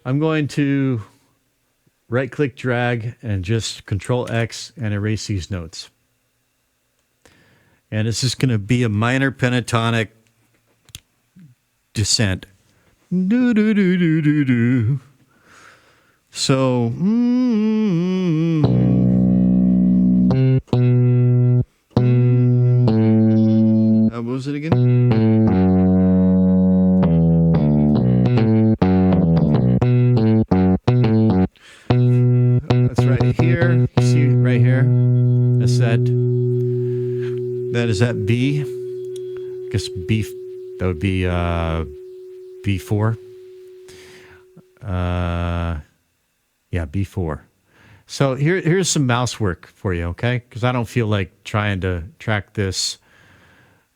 I'm going to right-click, drag, and just Control-X and erase these notes. And it's just going to be a minor pentatonic descent. Do-do-do-do-do-do. So, what was it again? That's right here. See right here? That's that. That is that B. I guess B. That would be B4. Yeah, B4. So here's some mouse work for you, okay? Because I don't feel like trying to track this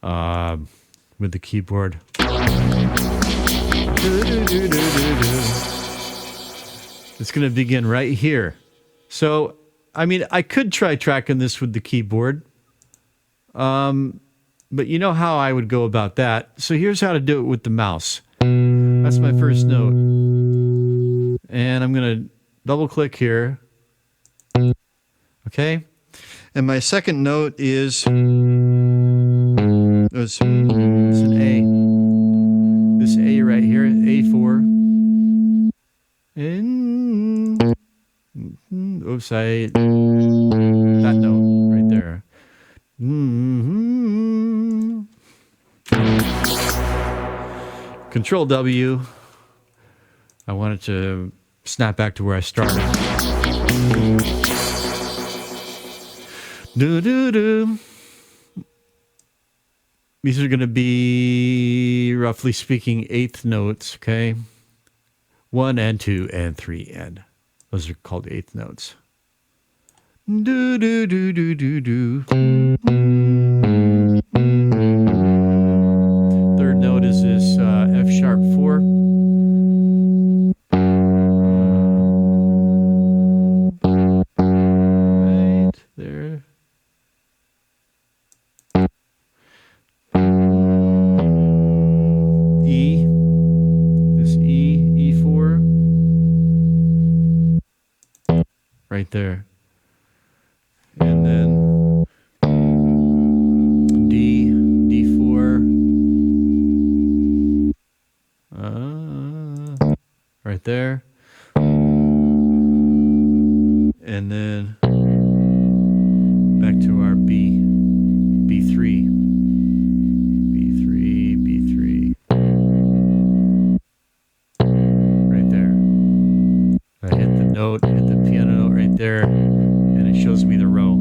with the keyboard. It's going to begin right here. So, I mean, I could try tracking this with the keyboard. But you know how I would go about that. So here's how to do it with the mouse. That's my first note. And I'm going to double click here. Okay. And my second note is it's an A. This A right here, A4. And oops, that note right there. Control W. I wanted to snap back to where I started. Do. These are going to be, roughly speaking, eighth notes, okay? 1 and 2 and 3 and. Those are called eighth notes. Do. Third note is this F sharp 4. Right there. E. This E, E4. Right there. And then D, D4. Right there. And then back to our B, B3. B3, B3. Right there. I hit the note, hit the piano note right there, and it shows me the row.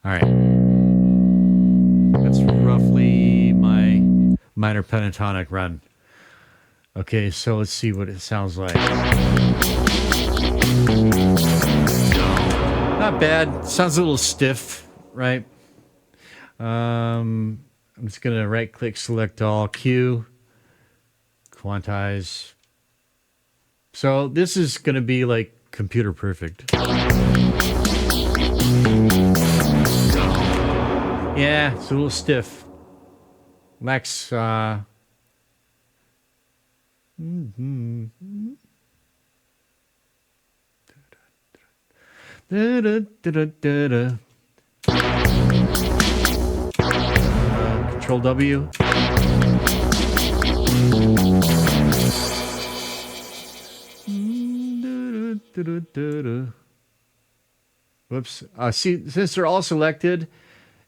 All right. That's roughly my minor pentatonic run. Okay, so let's see what it sounds like. Not bad. Sounds a little stiff, right? I'm just going to right-click, select all, Q, quantize. So this is going to be like computer perfect. Yeah, it's a little stiff. Lacks, Control W. Whoops. See, since they're all selected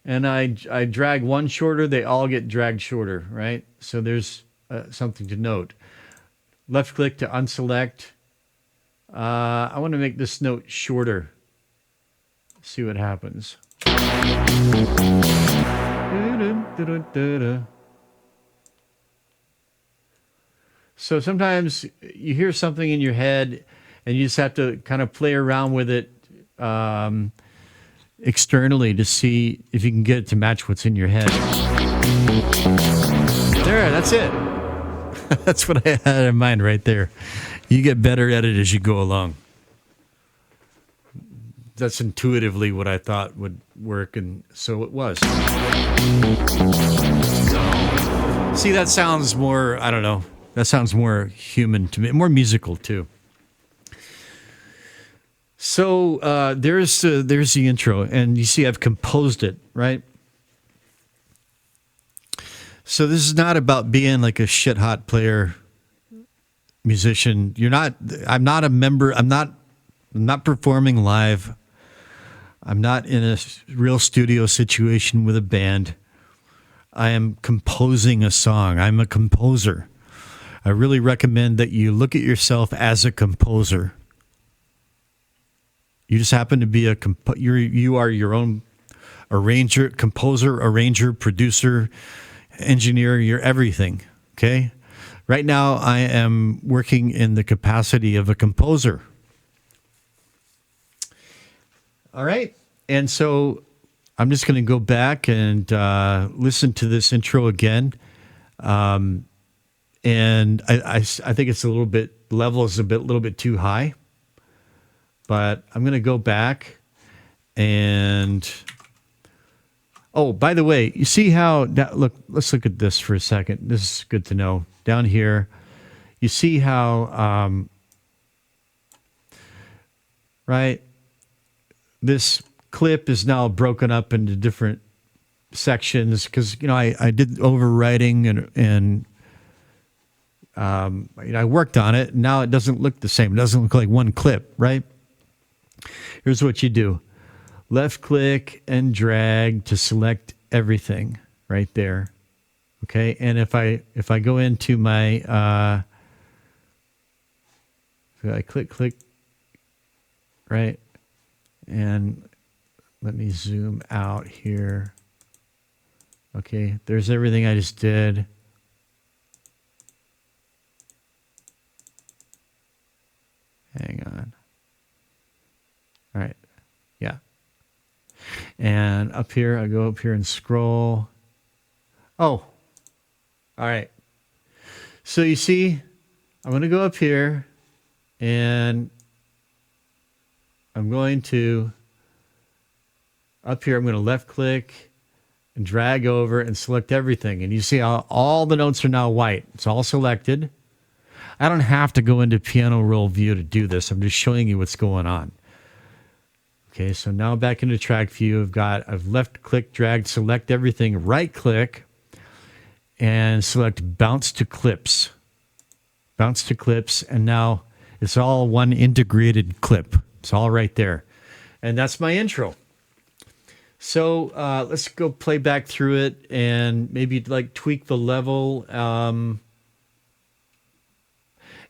and I drag one shorter, they all get dragged shorter, right? So there's something to note. Left click to unselect. I want to make this note shorter. See what happens. So sometimes you hear something in your head and you just have to kind of play around with it externally to see if you can get it to match what's in your head. There, that's it. That's what I had in mind right there. You get better at it as you go along. That's intuitively what I thought would work, and so it was. See, that sounds more, I don't know, that sounds more human to me, more musical too. So there's the intro, and you see I've composed it, right? So this is not about being like a shit hot player, musician. I'm not a member. I'm not performing live. I'm not in a real studio situation with a band. I am composing a song. I'm a composer. I really recommend that you look at yourself as a composer. You just happen to be you are your own arranger, composer, arranger, producer, engineer. You're everything. Okay. Right now, I am working in the capacity of a composer. All right. And so I'm just going to go back and listen to this intro again. And I think it's a little bit too high. But I'm going to go back and... Oh, by the way, you see how... Look, let's look at this for a second. This is good to know. Down here, you see how... right? This clip is now broken up into different sections because, you know, I did overwriting and I worked on it. Now it doesn't look the same. It doesn't look like one clip, right? Here's what you do. Left click and drag to select everything right there. Okay. And if I go into my, I click, right. And let me zoom out here. Okay. There's everything I just did. Hang on. All right. Yeah. And up here, I go up here and scroll. Oh, all right. So you see, I'm going to go up here and I'm going to, up here, I'm going to left click and drag over and select everything. And you see how all the notes are now white. It's all selected. I don't have to go into piano roll view to do this. I'm just showing you what's going on. Okay, so now back into track view, I've left click, drag, select everything, right click, and select bounce to clips. Bounce to clips, and now it's all one integrated clip. It's all right there. And that's my intro. So let's go play back through it and maybe like tweak the level.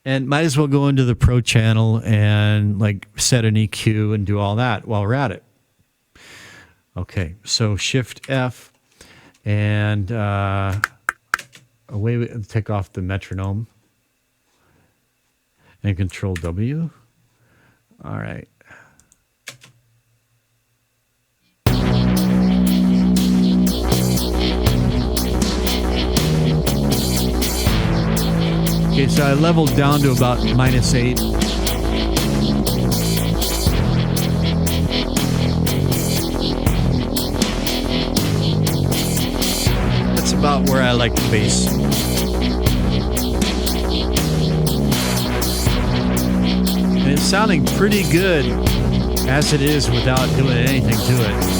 And might as well go into the Pro channel and like set an EQ and do all that while we're at it. Okay, so Shift F and take off the metronome and Control W. All right. Okay, so I leveled down to about -8. That's about where I like the bass. And it's sounding pretty good as it is without doing anything to it.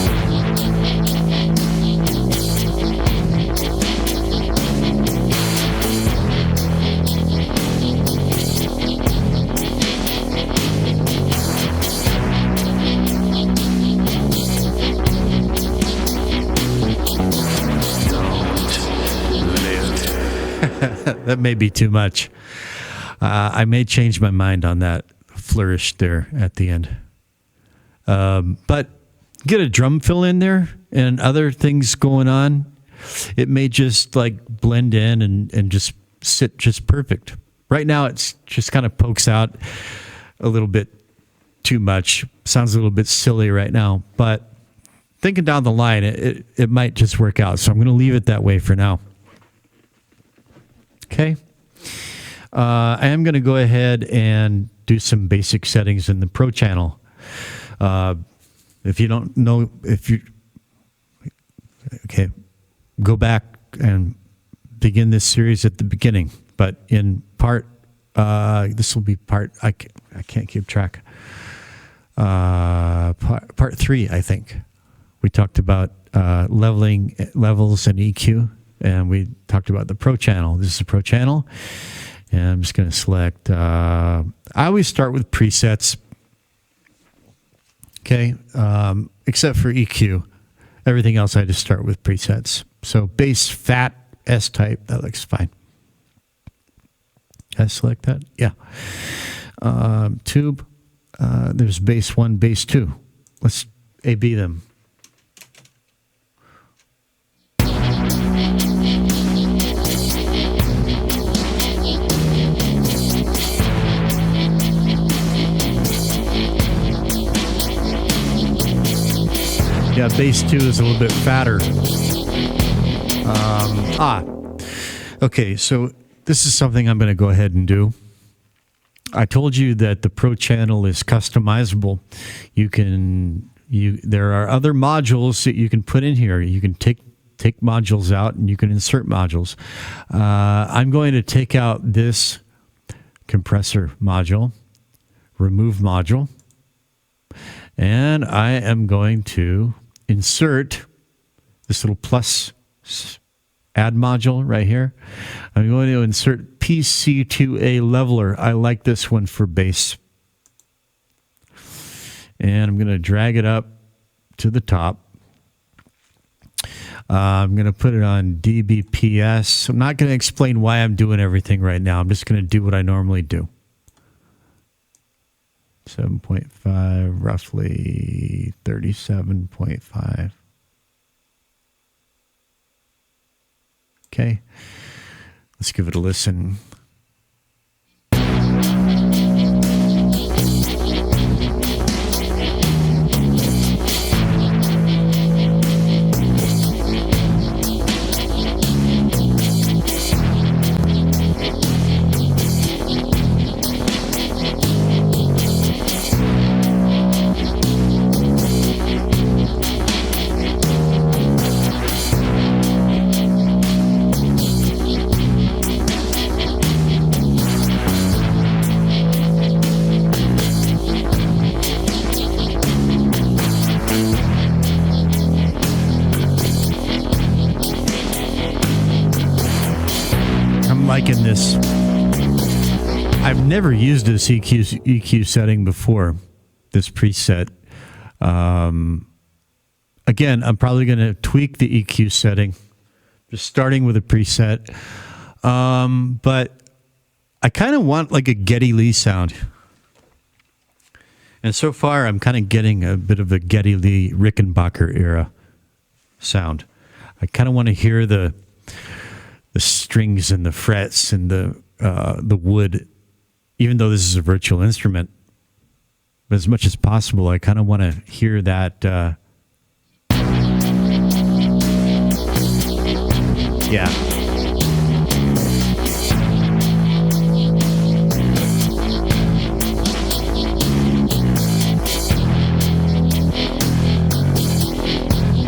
That may be too much. I may change my mind on that flourish there at the end. But get a drum fill in there and other things going on, it may just like blend in and just sit just perfect. Right now, it's just kind of pokes out a little bit too much. Sounds a little bit silly right now, but thinking down the line, it might just work out. So I'm going to leave it that way for now. Okay. I am going to go ahead and do some basic settings in the Pro channel. If you don't know, go back and begin this series at the beginning. But in part, this will be part, I can't keep track. Part 3, I think. We talked about levels and EQ, and we talked about the Pro channel. This is a Pro channel, and I'm just going to select. I always start with presets. Okay, except for EQ. Everything else I just start with presets. So bass, fat, S-type, that looks fine. I select that? Yeah. Tube, there's bass 1, bass 2. Let's A-B them. Yeah, bass 2 is a little bit fatter. Okay, so this is something I'm going to go ahead and do. I told you that the Pro channel is customizable. There are other modules that you can put in here. You can take modules out and you can insert modules. I'm going to take out this compressor module, remove module, and I am going to insert this little plus add module right here. I'm going to insert PC2A leveler. I like this one for bass. And I'm going to drag it up to the top. I'm going to put it on dBps. I'm not going to explain why I'm doing everything right now. I'm just going to do what I normally do. 7.5, roughly 37.5. Okay, let's give it a listen. Liking this. I've never used this EQ setting before, this preset. Again, I'm probably going to tweak the EQ setting, just starting with a preset. But I kind of want like a Geddy Lee sound. And so far, I'm kind of getting a bit of a Geddy Lee Rickenbacker era sound. I kind of want to hear the strings and the frets and the wood, even though this is a virtual instrument. But as much as possible, I kind of want to hear that. Yeah.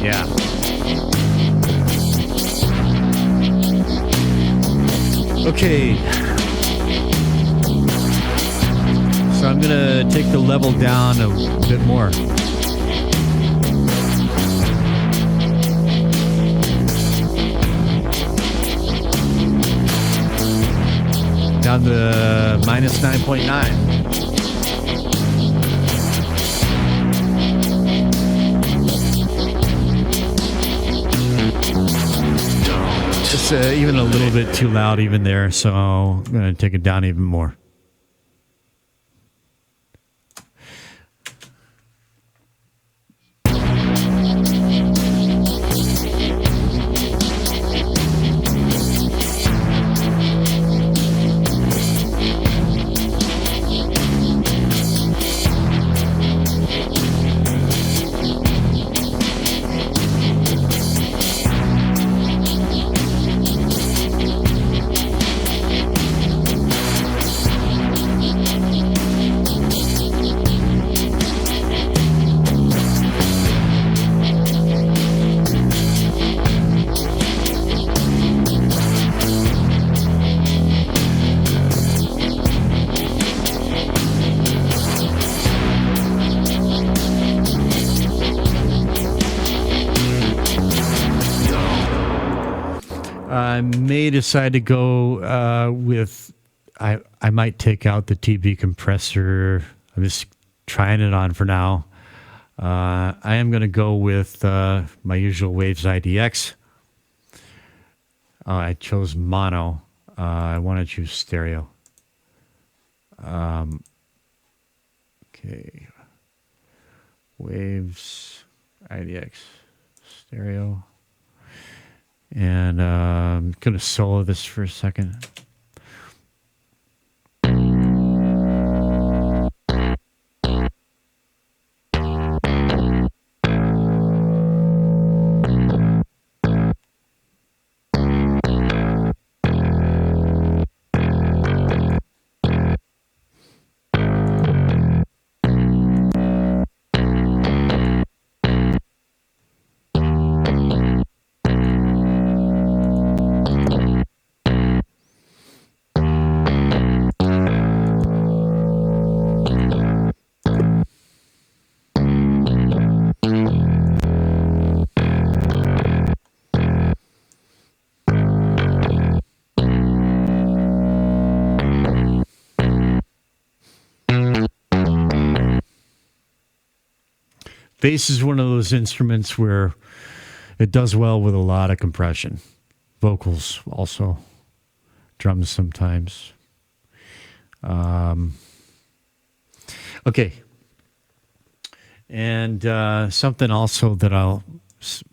Yeah. Okay, so I'm going to take the level down a bit more. Down to minus 9.9. It's even a little bit too loud even there, so I'm going to take it down even more. I may decide to go with. I might take out the TB compressor. I'm just trying it on for now. I am going to go with my usual Waves IDX. I chose mono. I want to choose stereo. Okay. Waves IDX stereo. And I'm going to solo this for a second. Bass is one of those instruments where it does well with a lot of compression. Vocals also. Drums sometimes. Okay. And something also that I'll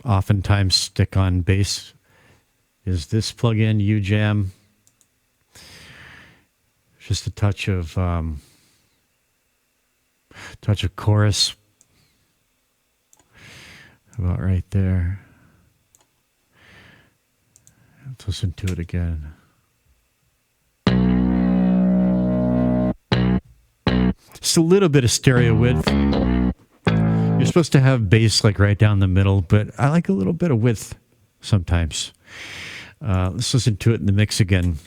oftentimes stick on bass is this plugin, UJam. Just a touch of chorus. About right there. Let's listen to it again. Just a little bit of stereo width. You're supposed to have bass like right down the middle, but I like a little bit of width sometimes. Let's listen to it in the mix again.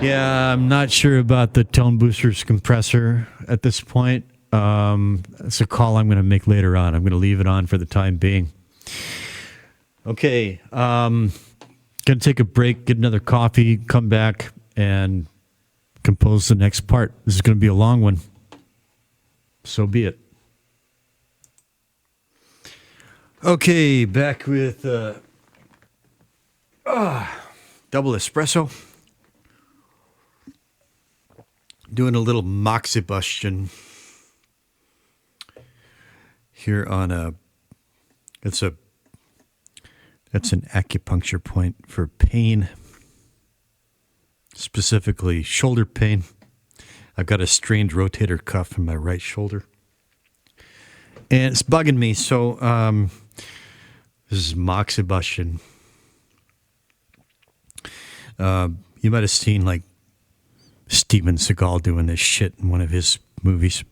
Yeah, I'm not sure about the Tone Booster's compressor at this point. It's a call I'm going to make later on. I'm going to leave it on for the time being. Okay, going to take a break, get another coffee, come back, and compose the next part. This is going to be a long one. So be it. Okay, back with double espresso. Doing a little moxibustion here on that's an acupuncture point for pain, specifically shoulder pain. I've got a strained rotator cuff in my right shoulder, and it's bugging me. So this is moxibustion. You might have seen like Steven Seagal doing this shit in one of his movies.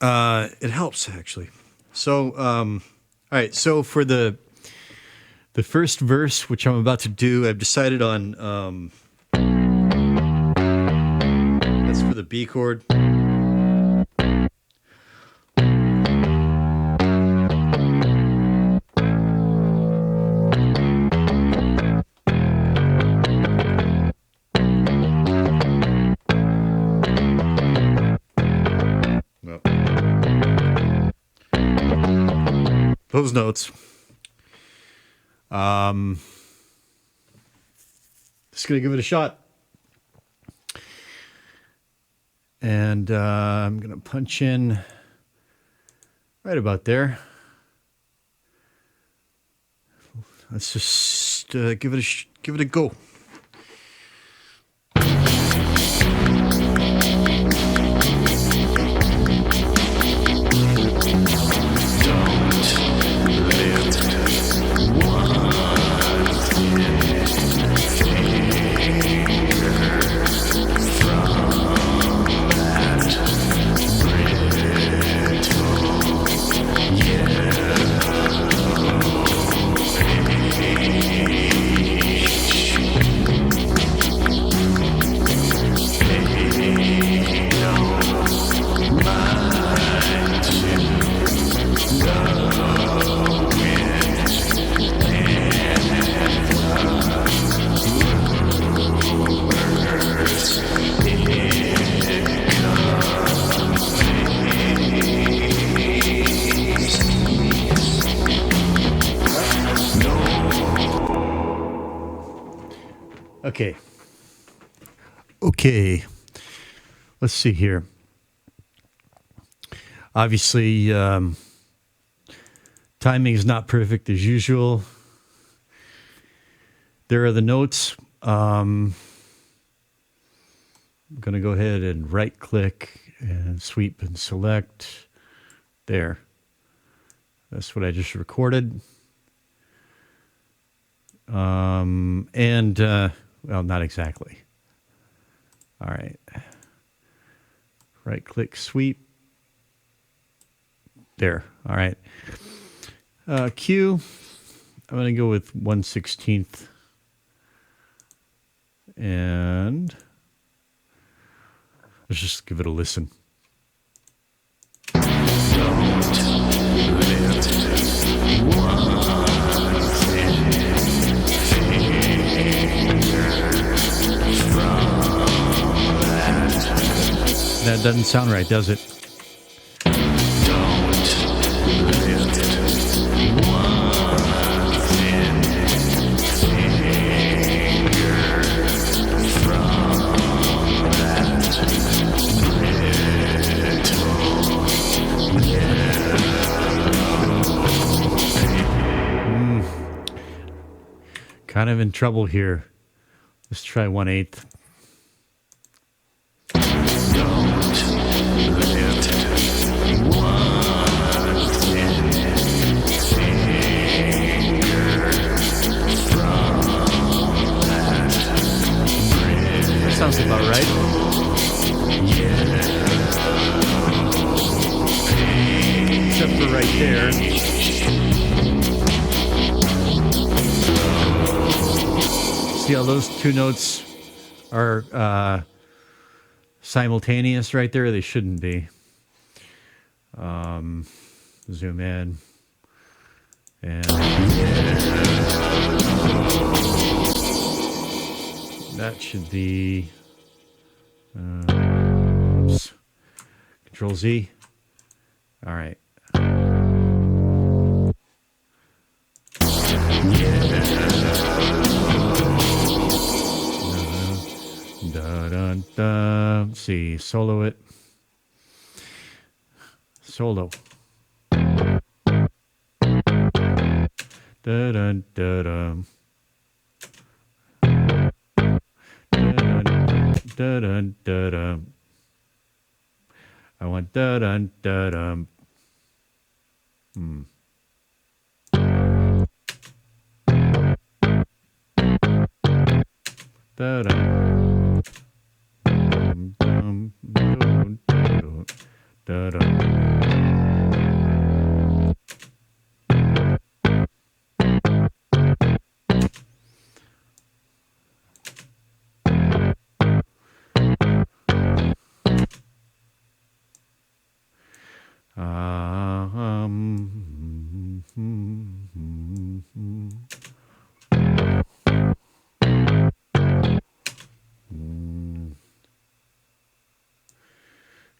It helps, actually. So, all right. So for the first verse, which I'm about to do, I've decided on. That's for the B chord. Those notes. Just going to give it a shot. And I'm going to punch in Right about there. Let's just give it a go. Okay. Let's see here. Obviously, timing is not perfect as usual. There are the notes. I'm going to go ahead and right-click and sweep and select. There. That's what I just recorded. Well, not exactly. All right. Right-click, sweep. There. All right. Q. I'm going to go with 1/16. And let's just give it a listen. That doesn't sound right, does it? Kind of in trouble here. Let's try 1/8. That sounds about right. Except for right there. See how those two notes are simultaneous right there? They shouldn't be. Zoom in. And that should be oops. Control Z. All right. Let's see, solo it. Solo. Da dun da dum. Da dun da dum. I want da dun da dum. Da dum. Da dum.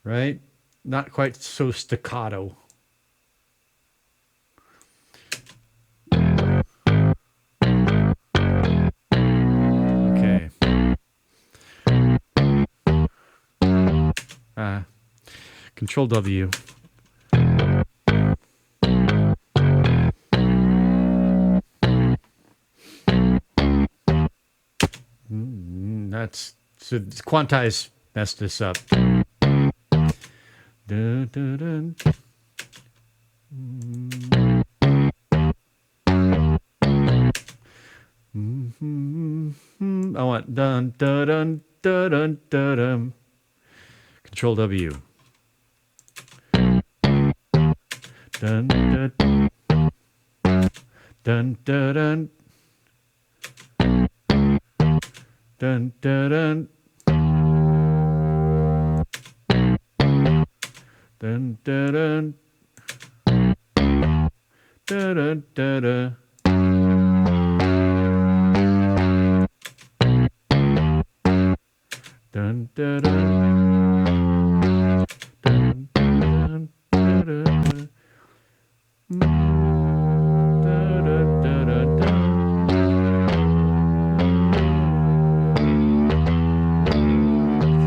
Right? Not quite so staccato. Okay. Control W. that's so quantize messed this up. Dun, dun, dun. I want dun dun dun dun dun dun. Dun. Control W. Dun dun dun dun dun dun dun. Dun dun dun dun dun dun. Dun dun dun dun dun dun.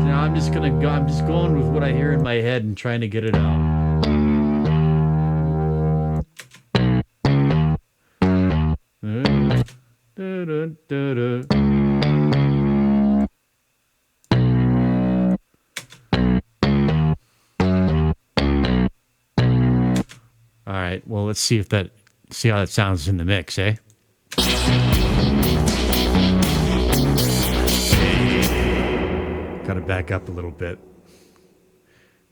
Now I'm just gonna go. I'm just going with what I hear in my head and trying to get it out. All right. Well, let's see how that sounds in the mix, eh? Got to back up a little bit.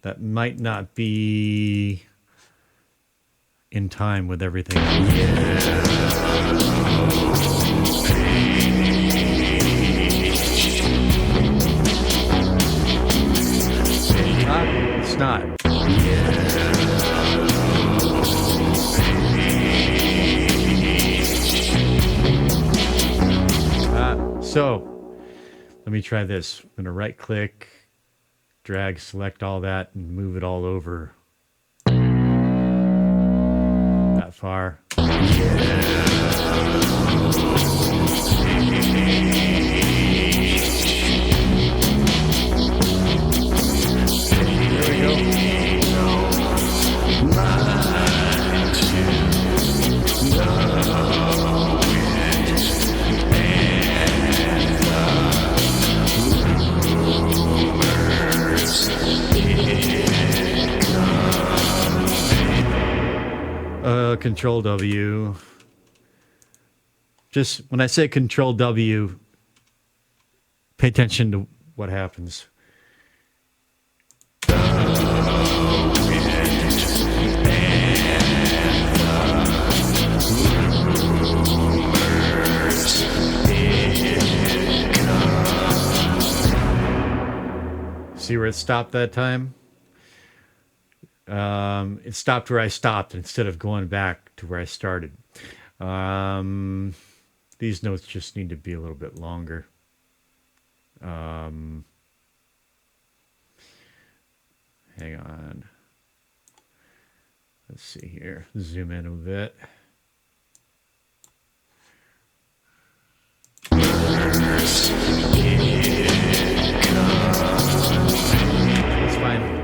That might not be in time with everything. It's not. So let me try this. I'm going to right click, drag, select all that, and move it all over that far. There we go. Control W. Just when I say Control W, pay attention to what happens. See where it stopped that time? It stopped where I stopped instead of going back to where I started. These notes just need to be a little bit longer. Hang on. Let's see here. Zoom in a bit. That's fine.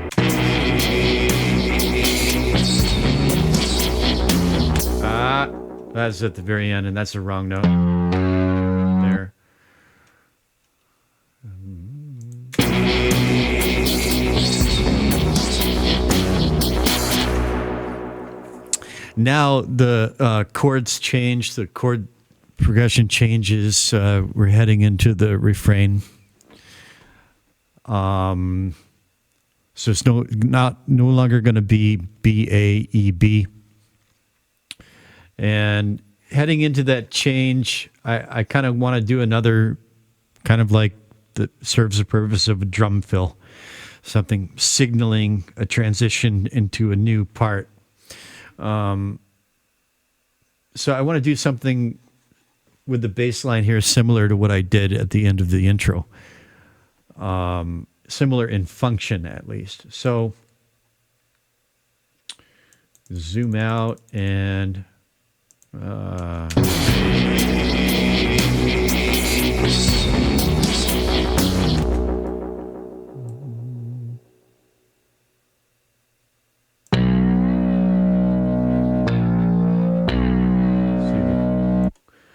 That's at the very end, and that's the wrong note. There. Now the chords change. The chord progression changes. We're heading into the refrain. So it's no longer going to be B A E B. And heading into that change, I kind of want to do another kind of like that serves the purpose of a drum fill, something signaling a transition into a new part. So I want to do something with the bass line here similar to what I did at the end of the intro. Similar in function, at least. So zoom out and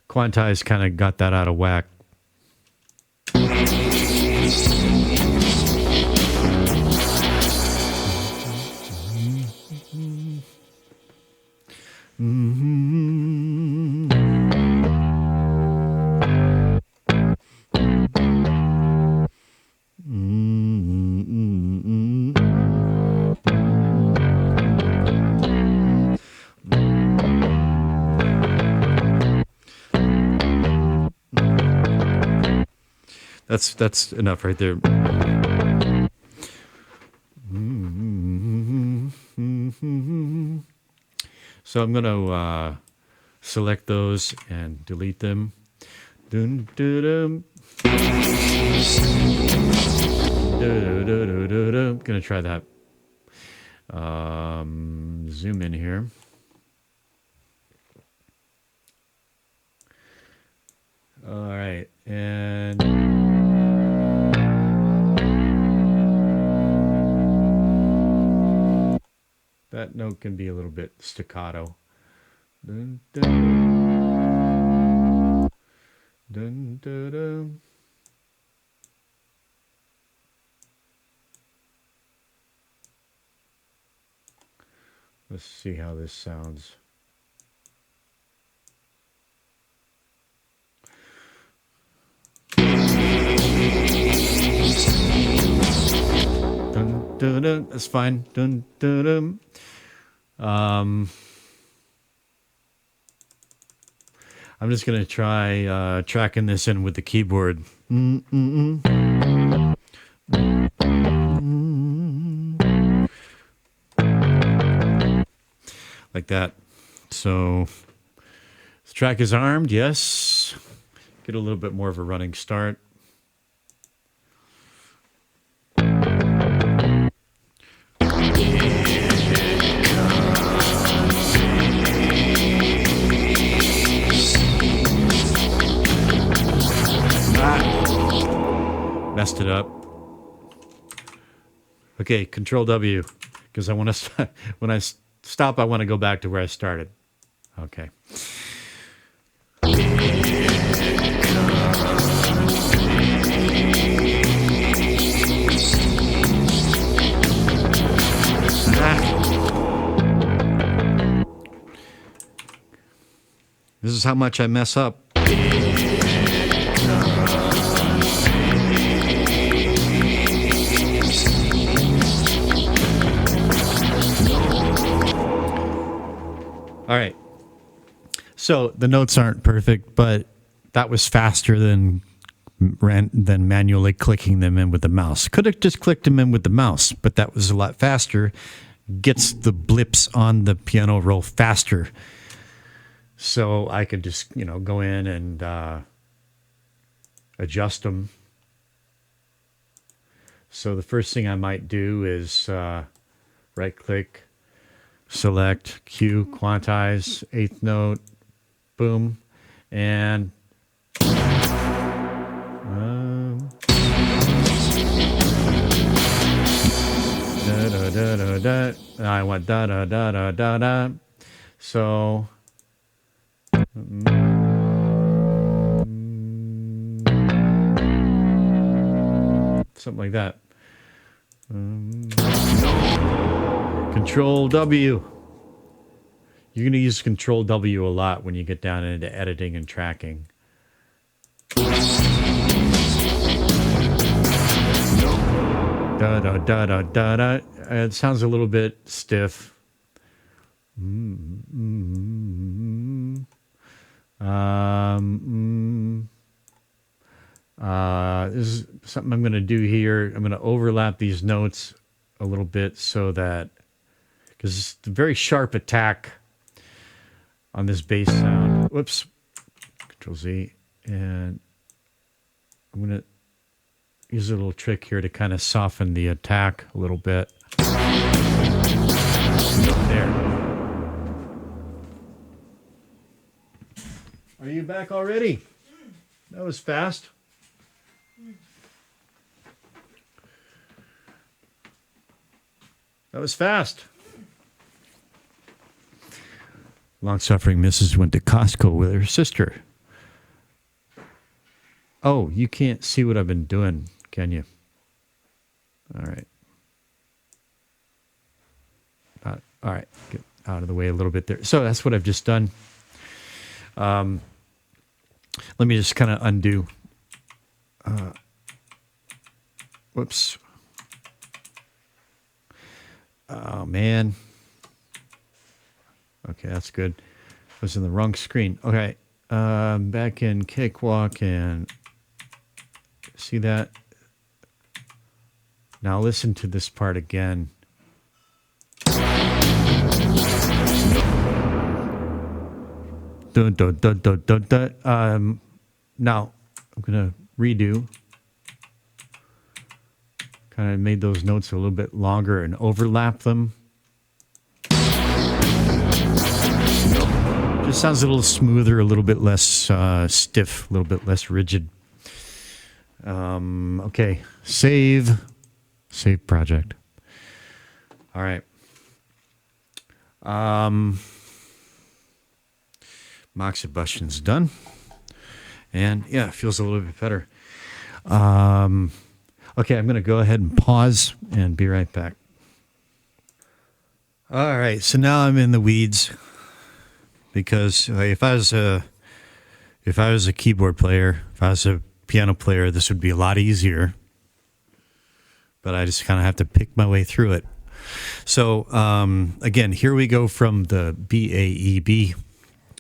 quantize kind of got that out of whack. That's enough right there. So I'm going to select those and delete them. Dun, dun, dun. I'm going to try that. Zoom in here. All right. And that note can be a little bit staccato. Dun, dun, dun, dun, dun. Let's see how this sounds. Dun, dun, dun. That's fine. Dun, dun, dun. I'm just going to try tracking this in with the keyboard. Like that. So the track is armed, yes. Get a little bit more of a running start. Messed it up. Okay, Control W, because I want to. When I stop, I want to go back to where I started. Okay. This is how much I mess up. All right. So the notes aren't perfect, but that was faster than manually clicking them in with the mouse. Could have just clicked them in with the mouse, but that was a lot faster. Gets the blips on the piano roll faster. So I could just, go in and adjust them. So the first thing I might do is right click, select Q, quantize, eighth note, boom, and da da da da da. I want da da da da da da. So something like that. Control W. You're going to use Control W a lot when you get down into editing and tracking. Da da da da da da. It sounds a little bit stiff. This is something I'm going to do here. I'm going to overlap these notes a little bit so that, because it's a very sharp attack on this bass sound. Whoops. Control Z. And I'm going to use a little trick here to kind of soften the attack a little bit. There. Are you back already? That was fast. That was fast. Long-suffering Mrs. went to Costco with her sister. Oh, you can't see what I've been doing. can you? All right. All right. Get out of the way a little bit there. So that's what I've just done. Let me just kind of undo. Whoops. Oh, man. Okay, that's good. I was in the wrong screen. Okay. Back in Cakewalk and see that? Now listen to this part again. Dun, dun, dun, dun, dun, dun. Now I'm going to redo. Kind of made those notes a little bit longer and overlap them. Just sounds a little smoother, a little bit less stiff, a little bit less rigid. Okay, save project. All right. Moxibustion's done. And yeah, it feels a little bit better. Okay, I'm going to go ahead and pause and be right back. All right, so now I'm in the weeds because if I was a keyboard player, if I was a piano player, this would be a lot easier. But I just kind of have to pick my way through it. So again, here we go from the BAEB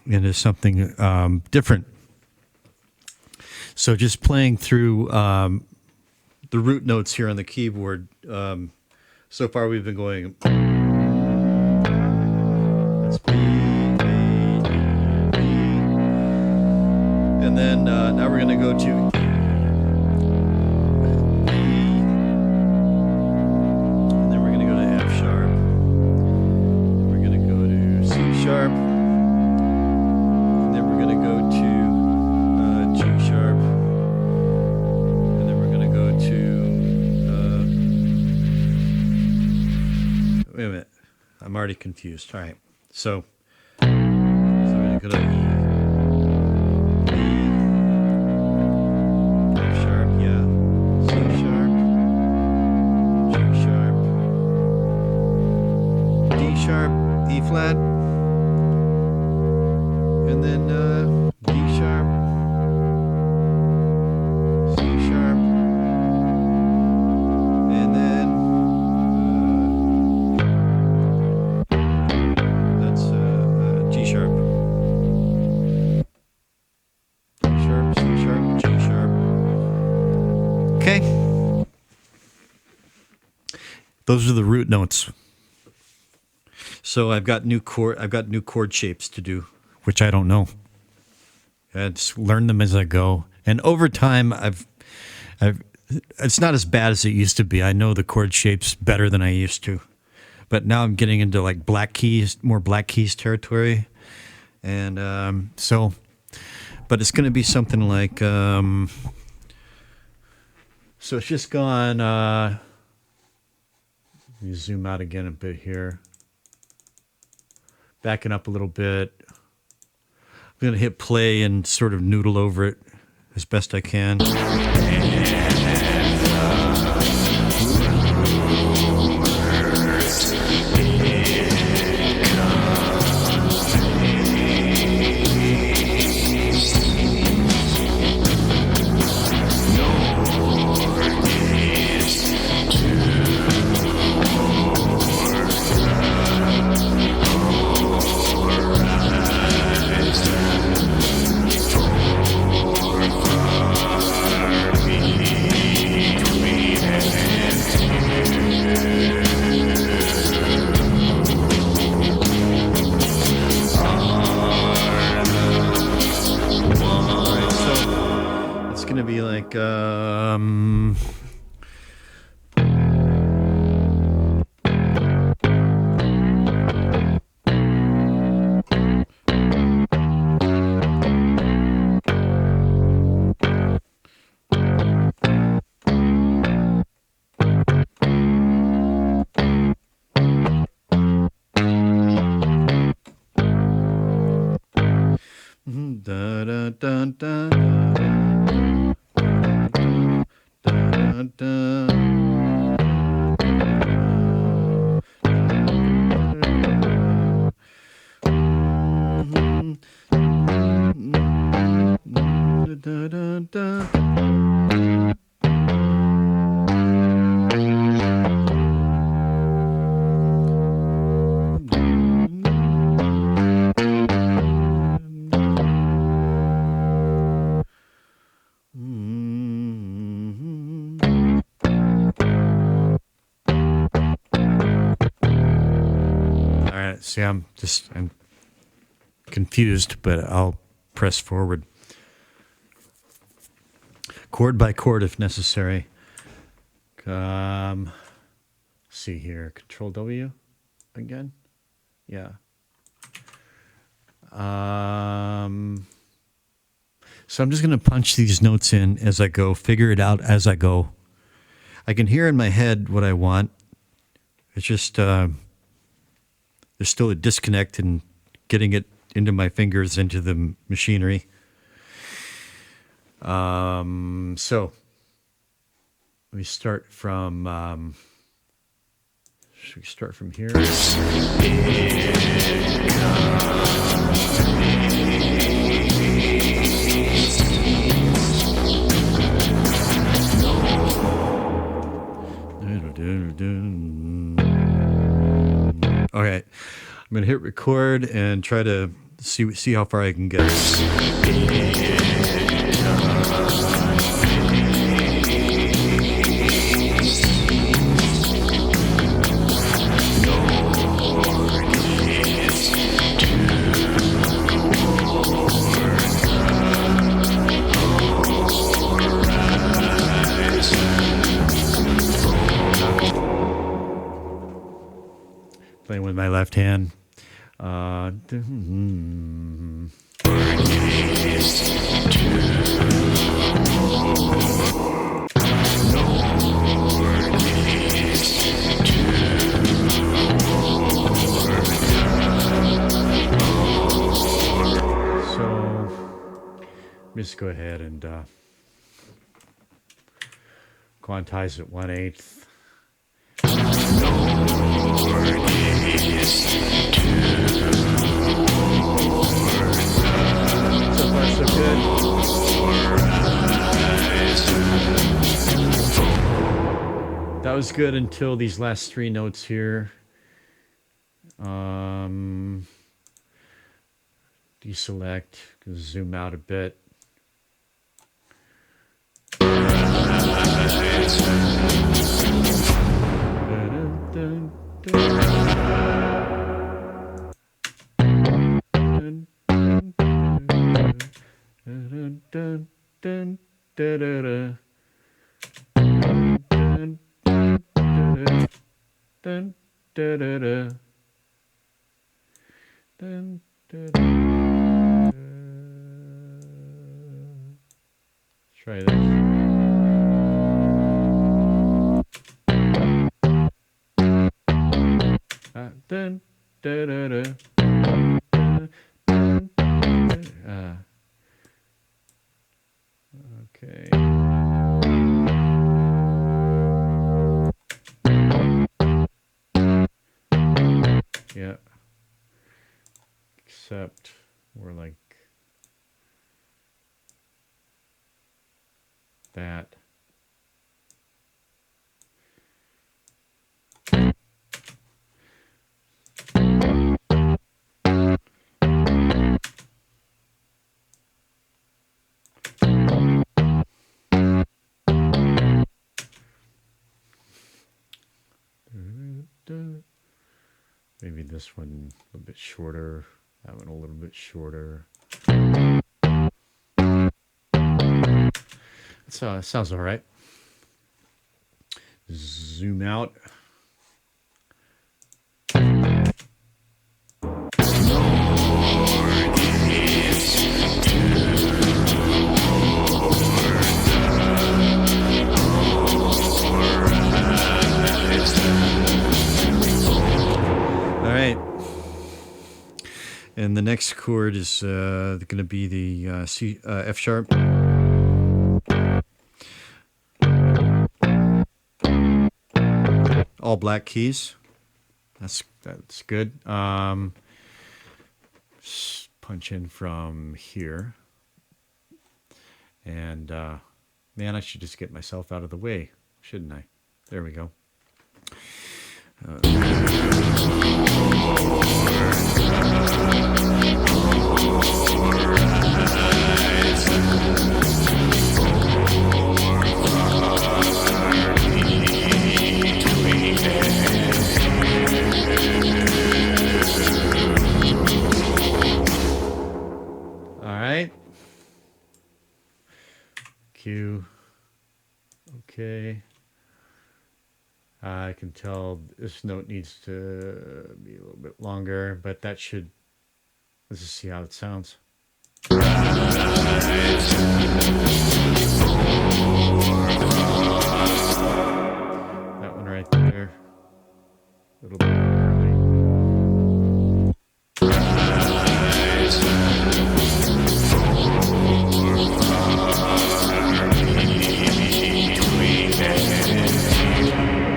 into something different. So just playing through the root notes here on the keyboard. So far we've been going. That's B, A, B. And then now we're going to go to B. And then we're going to go to F sharp. We're going to go to C sharp. And then we're going to go to G sharp. Wait a minute. I'm already confused. All right. So we're going to go to E, F sharp, yeah. C sharp, G sharp, D sharp, E flat, and then D sharp, C sharp, and then G sharp, D sharp, C sharp, G sharp. Okay. Those are the root notes. So I've got new chord shapes to do, which I don't know. I just learn them as I go. And over time it's not as bad as it used to be. I know the chord shapes better than I used to. But now I'm getting into like more black keys territory. And but it's going to be something like, so it's just gone, let me zoom out again a bit here. Backing up a little bit. I'm going to hit play and sort of noodle over it as best I can. Be like da da da da da da. See, I'm confused, but I'll press forward. Chord by chord if necessary. See here, Control W again. Yeah. So I'm just going to punch these notes in as I go, figure it out as I go. I can hear in my head what I want. It's just there's still a disconnect in getting it into my fingers, into the machinery. So let me start from, should we start from here? Okay, I'm going to hit record and try to see how far I can get. Playing with my left hand. Just go ahead and quantize it 1/8. So far, so good. That was good until these last three notes here. Deselect, zoom out a bit. Try this. Okay. Yeah. Except we're like that. Maybe this one a little bit shorter, that one a little bit shorter. So sounds all right. Zoom out. All right. And the next chord is going to be the F sharp. all black keys. That's good. Punch in from here. And man, I should just get myself out of the way, shouldn't I? There we go. All right. Q. Okay. I can tell this note needs to be a little bit longer, but that should, let's just see how it sounds. That one right there. A little bit early.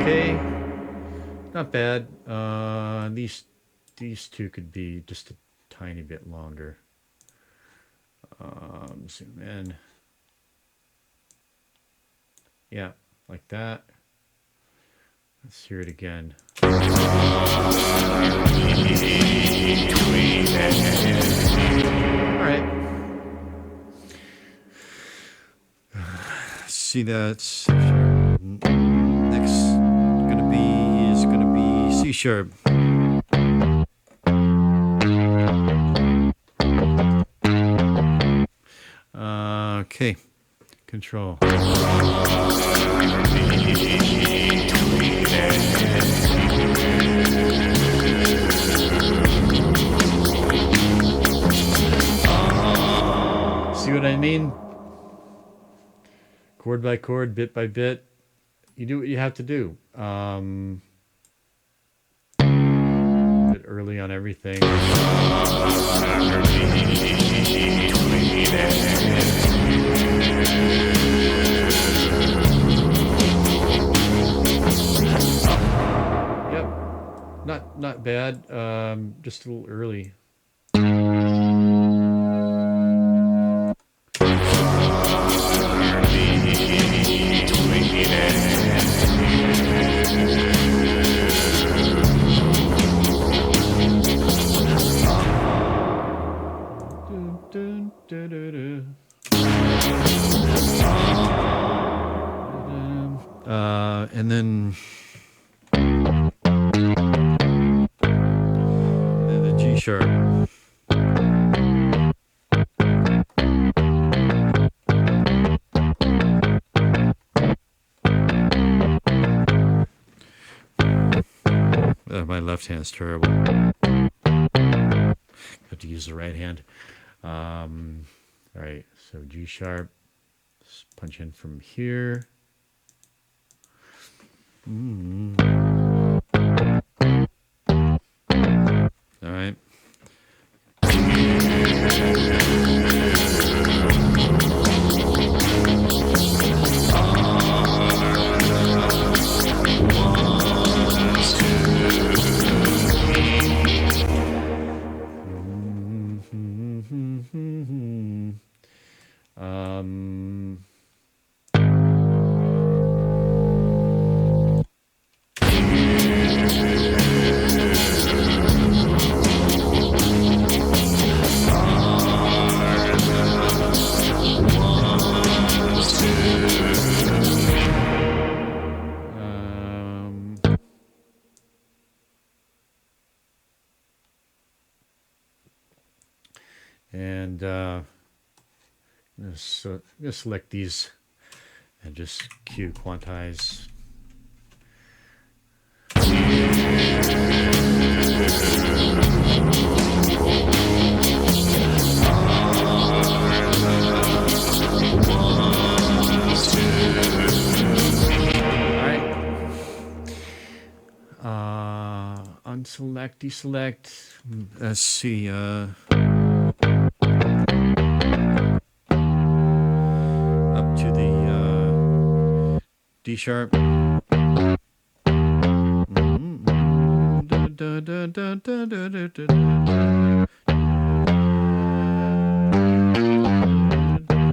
Okay, not bad. These two could be just a tiny bit longer. Zoom in. Yeah, like that. Let's hear it again. All right. See, that's next is gonna be C sharp. Okay, control. See what I mean? Chord by chord, bit by bit. You do what you have to do. Bit early on everything. Yep, not bad. Just a little early. And then the G sharp. My left hand's terrible. Have to use the right hand. All right, so G sharp. Let's punch in from here. All right. And I'm going to select these and just cue quantize. Unselect, deselect. Let's see. Up to the D sharp.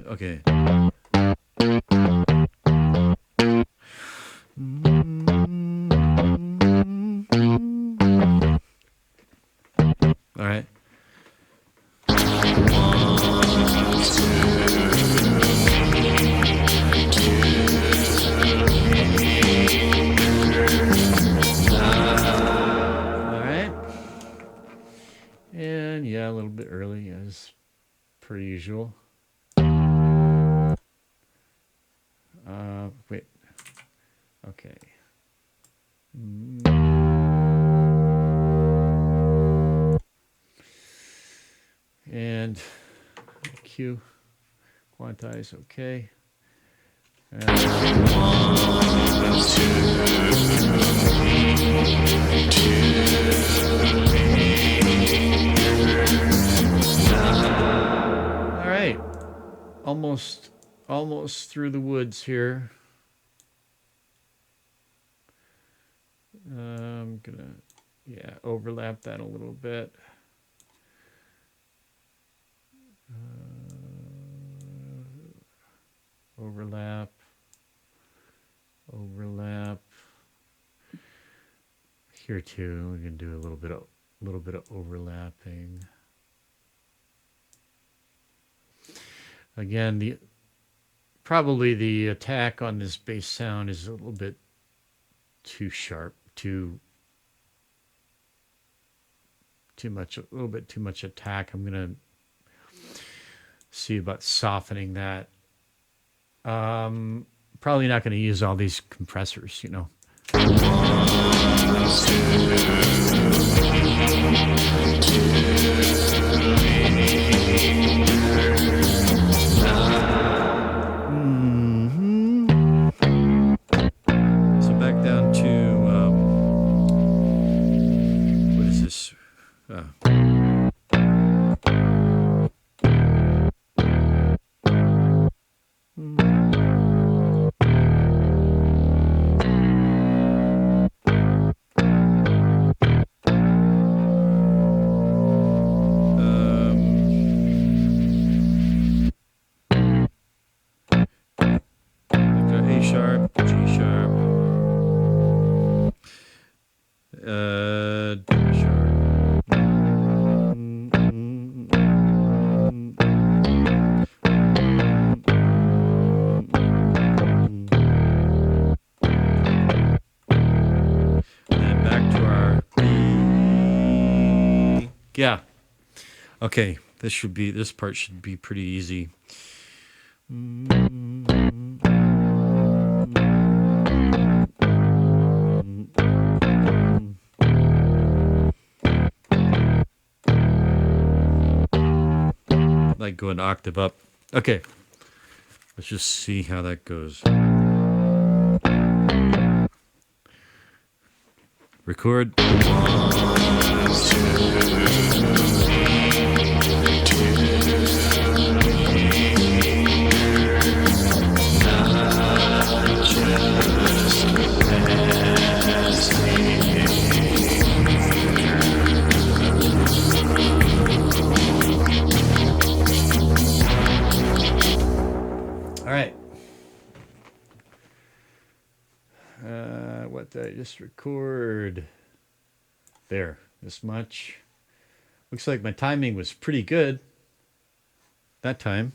Okay. All right. All right. And yeah, a little bit early as per usual. Wait. Okay. And Q, quantize, okay. All right. Almost through the woods here. I'm gonna, overlap that a little bit. Overlap. Here too, we can do a little bit of overlapping. Again, probably the attack on this bass sound is a little bit too sharp, too much, a little bit too much attack. I'm gonna see about softening that. Probably not going to use all these compressors, you know. So back down to what is this? A sharp, G sharp, D sharp. And back to our B. Yeah. Okay, this part should be pretty easy. Like go an octave up. Okay, let's just see how that goes. Record. All right. What did I just record? There, this much. Looks like my timing was pretty good that time.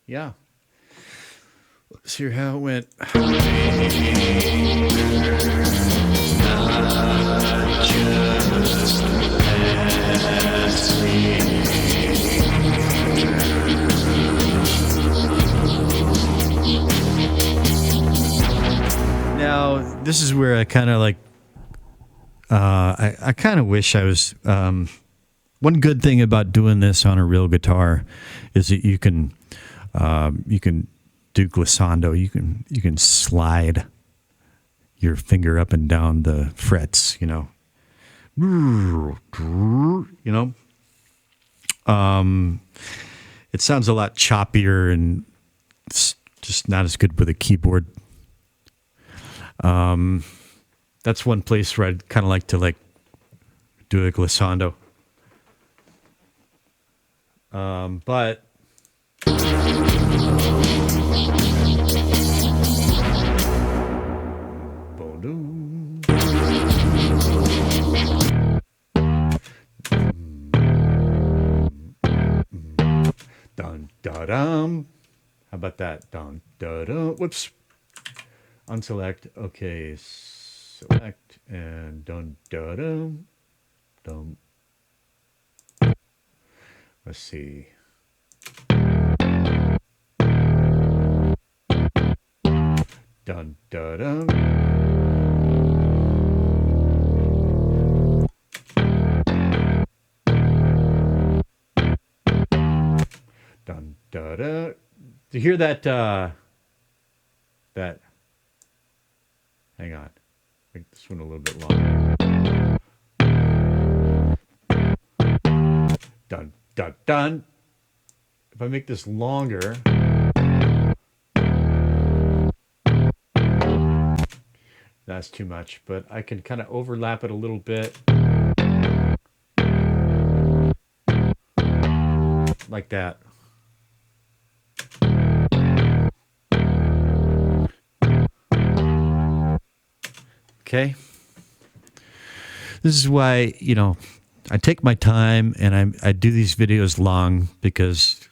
Yeah. Let's hear how it went. Now, this is where I kind of like, I kind of wish I was, one good thing about doing this on a real guitar is that you can do glissando. You can slide your finger up and down the frets, you know. It sounds a lot choppier and it's just not as good with a keyboard. That's one place where I'd kind of like to do a glissando. But dun da dum. How about that? Dun da dum. Whoops. Unselect. Okay. Select and dun da dum. Dum. Let's see. Dun da dum. Dun da da. To hear that that hang on. Make this one a little bit longer. Dun dun dun. If I make this longer, that's too much, but I can kind of overlap it a little bit. Like that. Okay. This is why, I take my time and I do these videos long because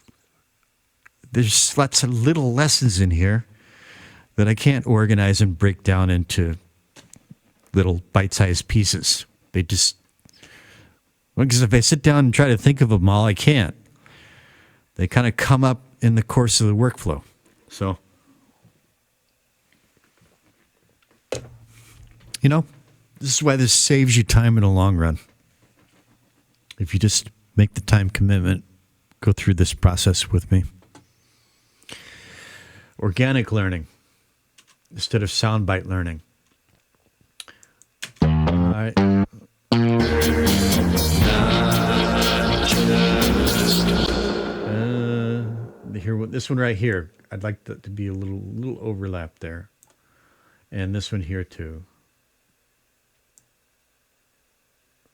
there's lots of little lessons in here that I can't organize and break down into little bite-sized pieces. Because if I sit down and try to think of them all, I can't. They kind of come up in the course of the workflow. So, this is why this saves you time in the long run. If you just make the time commitment, go through this process with me. Organic learning instead of soundbite learning. All right. Here, this one right here, I'd like that to be a little overlap there, and this one here too.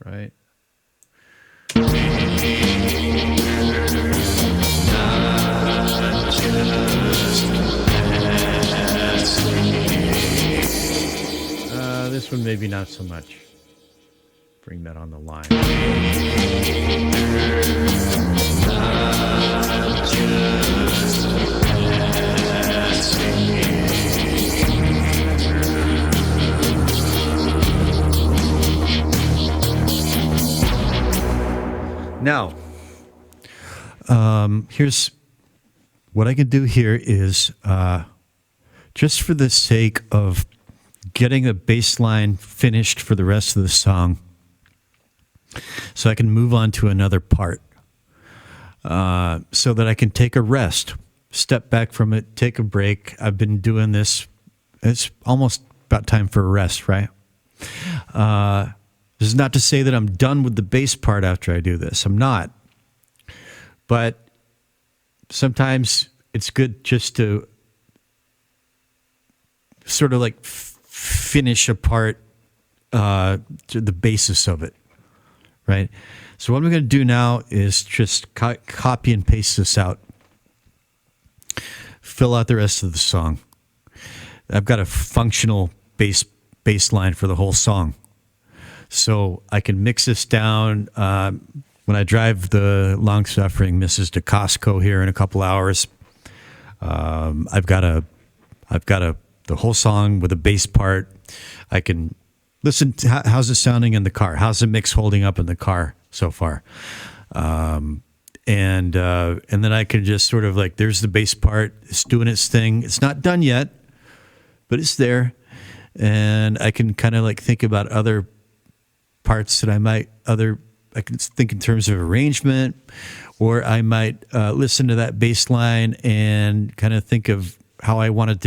Right. This one maybe not so much. Bring that on the line. Now, here's what I can do here is just for the sake of getting a bass line finished for the rest of the song so I can move on to another part so that I can take a rest, step back from it, take a break. I've been doing this. It's almost about time for a rest, right? This is not to say that I'm done with the bass part after I do this. I'm not. But sometimes it's good just to sort of like finish a part to the basis of it, right? So what I'm going to do now is just copy and paste this out. Fill out the rest of the song. I've got a functional bass line for the whole song. So I can mix this down when I drive the long-suffering Mrs. to Costco here in a couple hours. I've got the whole song with a bass part. I can listen to how's it sounding in the car. How's the mix holding up in the car so far? And then I can just sort of like, there's the bass part. It's doing its thing. It's not done yet, but it's there. And I can kind of like think about other parts that I can think in terms of arrangement, or I might listen to that bass line and kind of think of how I want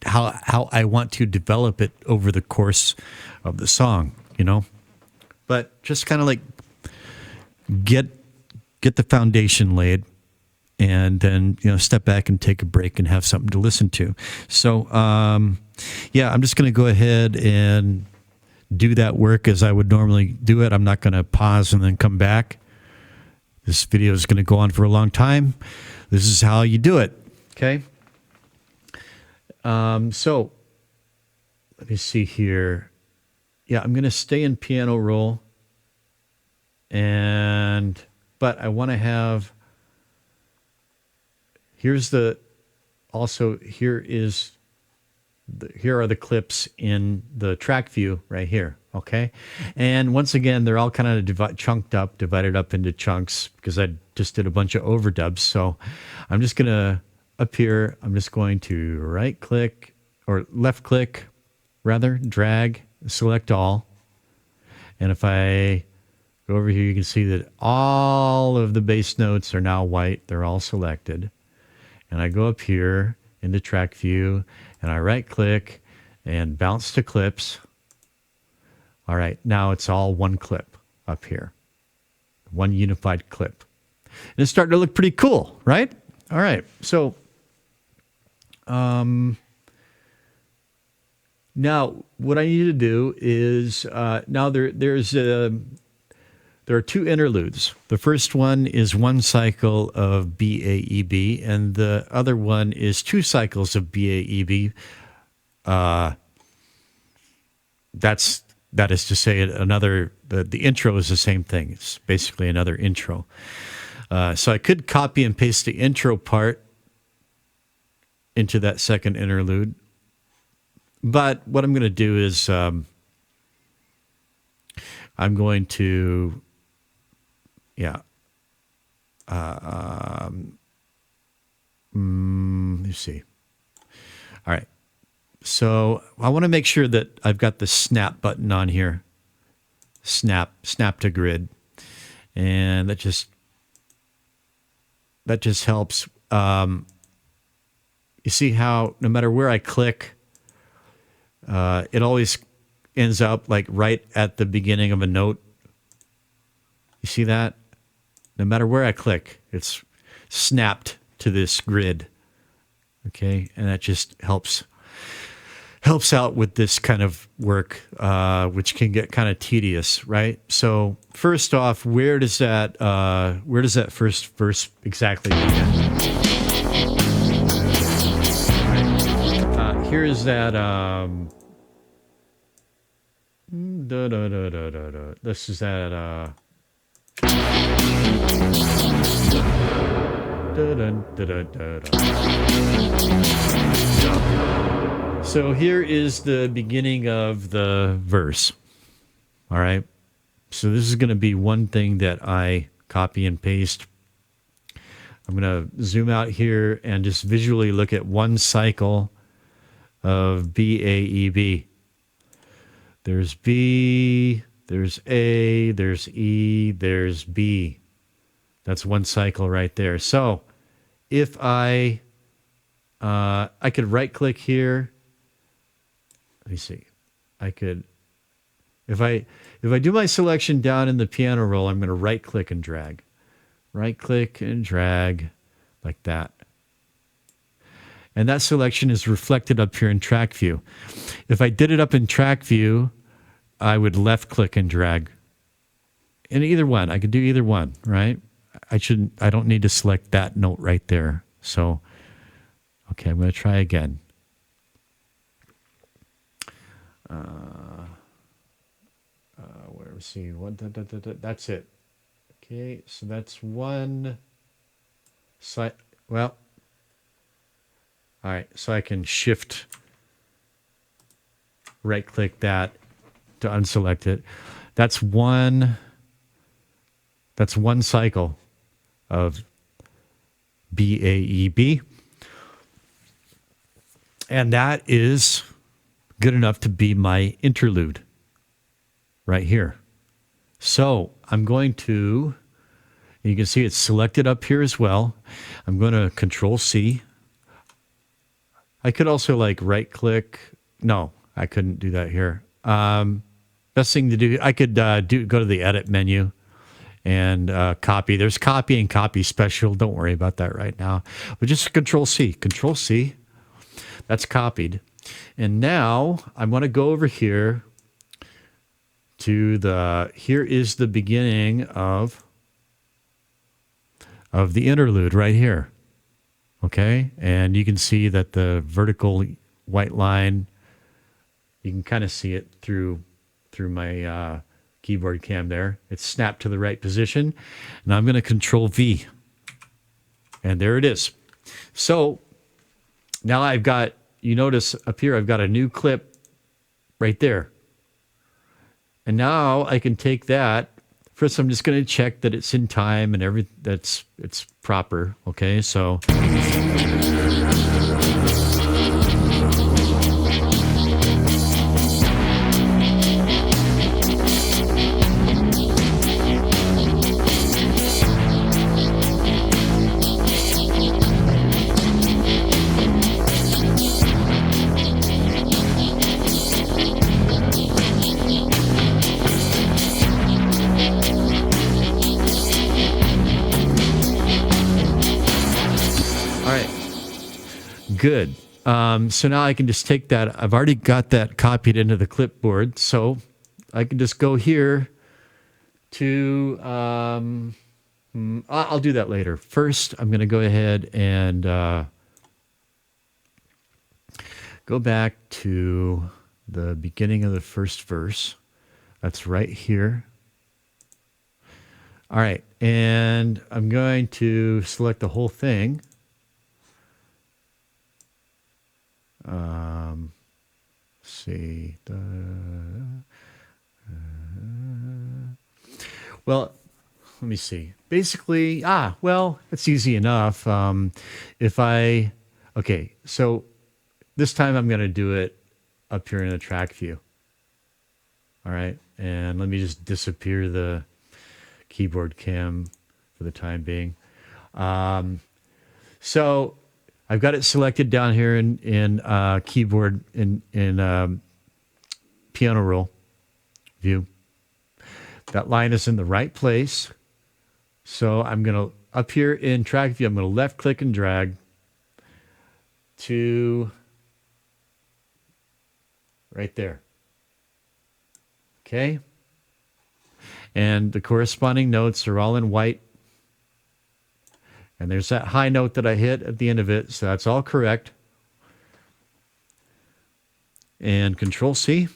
how I want to develop it over the course of the song, But just kind of like get the foundation laid, and then step back and take a break and have something to listen to. So yeah, I'm just going to go ahead and do that work as I would normally do it. I'm not going to pause and then come back. This video is going to go on for a long time. This is how you do it. Okay. So let me see here. Yeah, I'm going to stay in piano roll, but I want to have, here are the clips in the track view right here. Okay. And once again, they're all kind of divided up into chunks because I just did a bunch of overdubs. So I'm just going to, up here, I'm just going to right click or left click rather, drag, select all. And if I go over here, you can see that all of the bass notes are now white. They're all selected. And I go up here into track view and I right click and bounce to clips. All right, now it's all one clip up here, one unified clip. And it's starting to look pretty cool, right? All right, so now what I need to do is now there are two interludes. The first one is one cycle of BAEB, and the other one is two cycles of BAEB. That is to say, the intro is the same thing. It's basically another intro. So I could copy and paste the intro part into that second interlude. But what I'm going to do is I'm going to, let me see. All right. So I want to make sure that I've got the snap button on here. Snap to grid. And that just helps. You see how no matter where I click, it always ends up like right at the beginning of a note. You see that? No matter where I click, it's snapped to this grid. Okay, and that just helps out with this kind of work, which can get kind of tedious, right? So first off, where does that first verse exactly begin? Here is that. This is that. So here is the beginning of the verse. All right. So this is going to be one thing that I copy and paste. I'm going to zoom out here and just visually look at one cycle of BAEB. There's B, there's A, there's E, there's B. That's one cycle right there. So if I could right click here. Let me see. I could, if I do my selection down in the piano roll, I'm going to right click and drag. Right click and drag like that. And that selection is reflected up here in track view. If I did it up in track view, I would left click and drag. In either one, I could do either one, right? I don't need to select that note right there. So, okay, I'm going to try again. Where we see what that's it. Okay, so that's one side. Well, all right, so I can shift right click that to unselect it. That's one cycle of BAEB. And that is good enough to be my interlude right here. So I'm going to, you can see it's selected up here as well. I'm going to Control C. I could also like right click. No, I couldn't do that here. Best thing to do, I could go to the edit menu and copy. There's copy and copy special. Don't worry about that right now. But just Control C. Control C. That's copied. And now I want to go over here to here is the beginning of the interlude right here. Okay. And you can see that the vertical white line, you can kind of see it through my keyboard cam there. It's snapped to the right position. And I'm going to Control V. And there it is. So now I've got, you notice up here, I've got a new clip right there. And now I can take that. First, I'm just going to check that it's in time and it's proper. Okay, so. Good. So now I can just take that. I've already got that copied into the clipboard. So I can just go here to, I'll do that later. First, I'm going to go ahead and go back to the beginning of the first verse. That's right here. All right. And I'm going to select the whole thing. See the well, let me see. Basically, well, it's easy enough. Okay, so this time I'm going to do it up here in the track view. All right, and let me just disappear the keyboard cam for the time being. So I've got it selected down here in keyboard in piano roll view. That line is in the right place. So I'm going to, up here in track view, I'm going to left click and drag to right there. Okay. And the corresponding notes are all in white. And there's that high note that I hit at the end of it, so that's all correct. And Control C.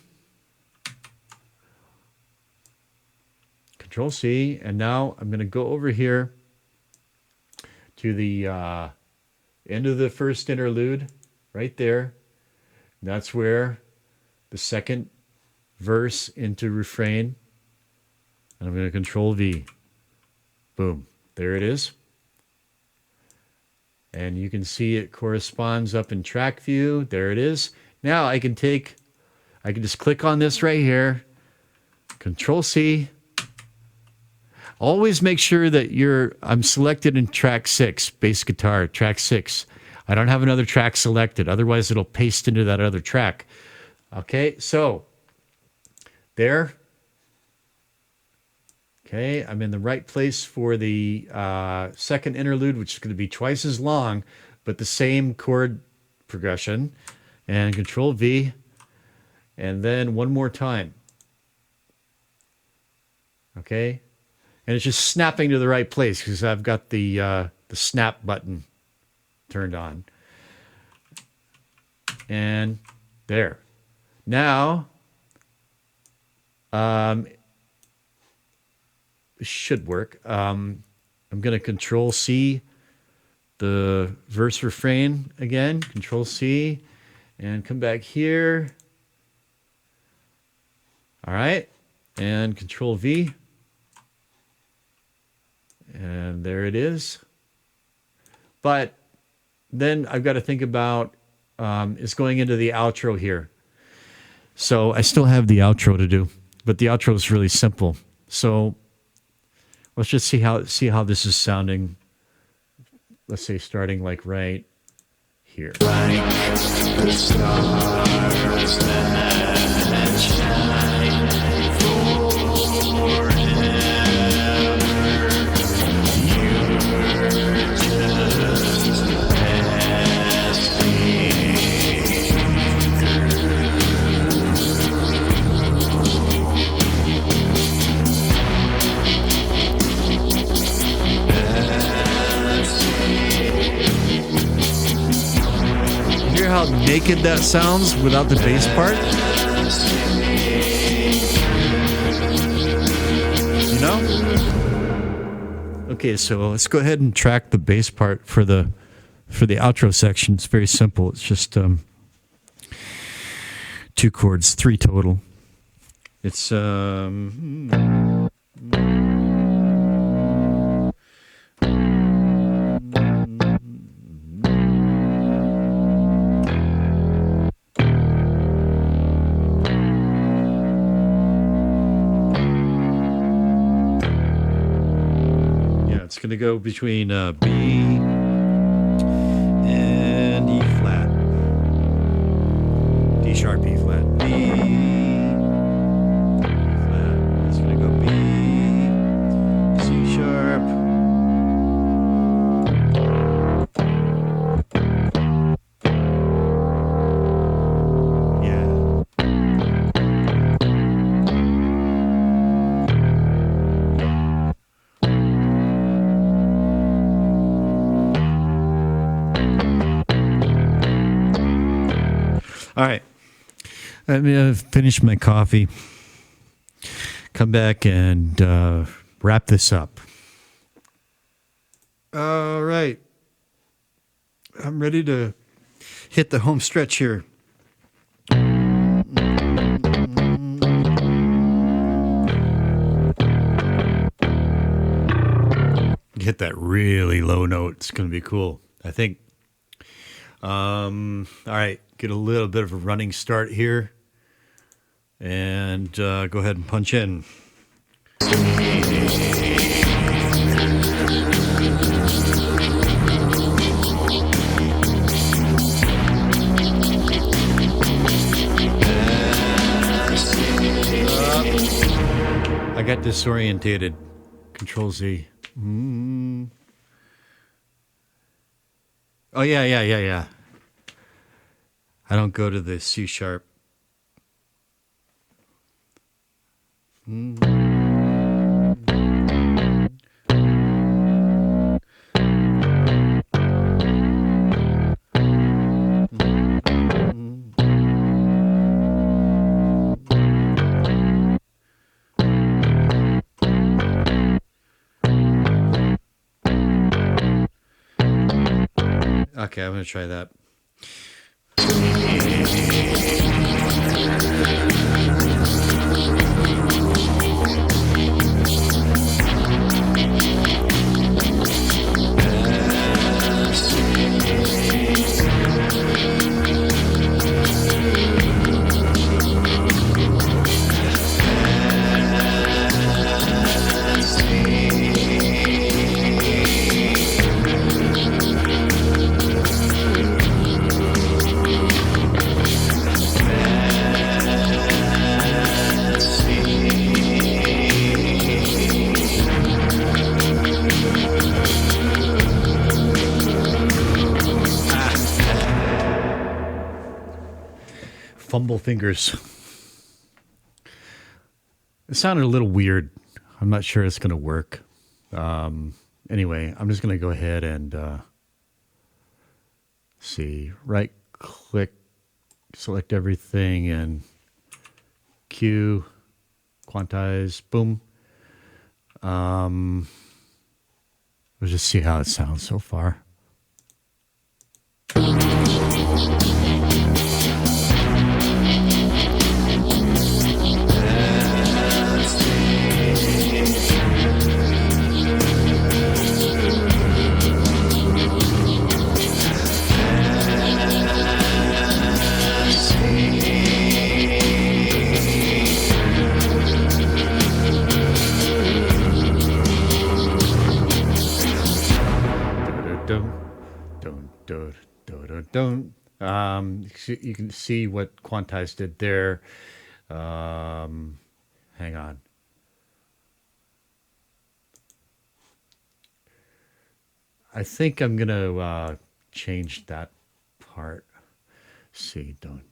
Control C, and now I'm going to go over here to the end of the first interlude, right there. And that's where the second verse into refrain. And I'm going to Control V. Boom. There it is. And you can see it corresponds up in track view. There it is. Now I can just click on this right here, Control C. Always make sure that I'm selected in track 6, bass guitar, track 6. I don't have another track selected. Otherwise, it'll paste into that other track. Okay, so there. Okay, I'm in the right place for the second interlude, which is going to be twice as long, but the same chord progression. And Control V, and then one more time. Okay, and it's just snapping to the right place because I've got the snap button turned on. And there. Now, should work. I'm going to Control C the verse refrain again, Control C, and come back here. All right, and Control V. And there it is. But then I've got to think about is going into the outro here. So I still have the outro to do, but the outro is really simple. So let's just see how this is sounding. Let's say starting like right here. Like the stars that shine forever. You're just the best thing naked that sounds without the bass part? You know? Okay, so let's go ahead and track the bass part for the outro section. It's very simple. It's just 2 chords, 3 total. It's it's going to go between B and E flat. D sharp, E flat, B, E flat. It's going to go B, C sharp. Yeah. All right. Let me finish my coffee. Come back and wrap this up. All right. I'm ready to hit the home stretch here. Hit that really low note. It's going to be cool, I think. All right. Get a little bit of a running start here. And go ahead and punch in. I got disorientated. Control Z. Oh, yeah. I don't go to the C sharp. Okay, I'm going to try that. Fumble fingers. It sounded a little weird. I'm not sure it's going to work. Anyway, I'm just going to go ahead and see. Right click, select everything, and Q, quantize, boom. We'll just see how it sounds so far. Don't. You can see what quantize did there. Hang on. I think I'm gonna change that part. See, don't.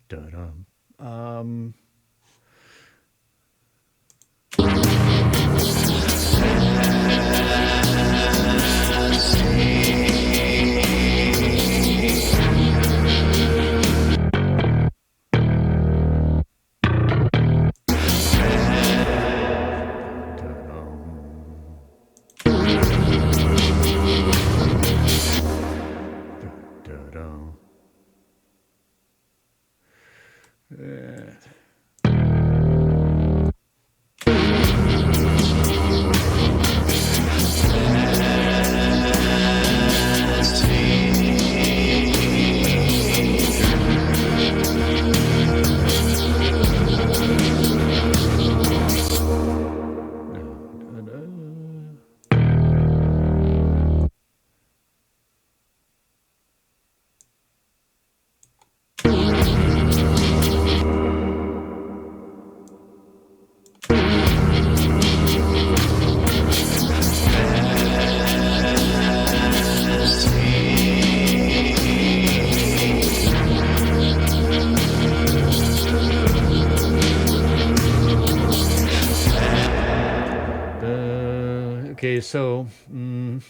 Okay, so all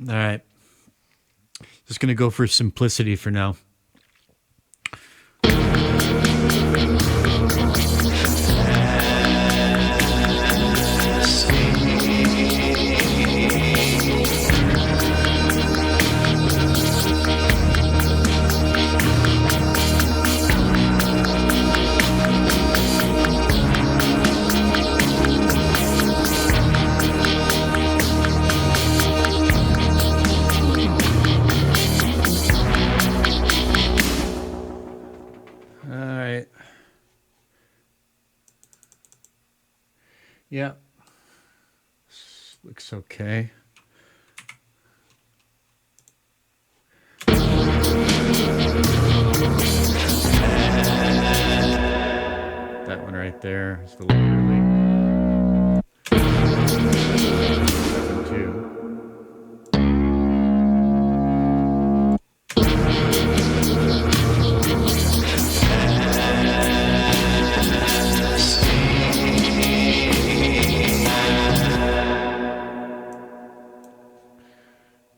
right. Just going to go for simplicity for now. Yeah, looks okay. That one right there is a little early. 7-2.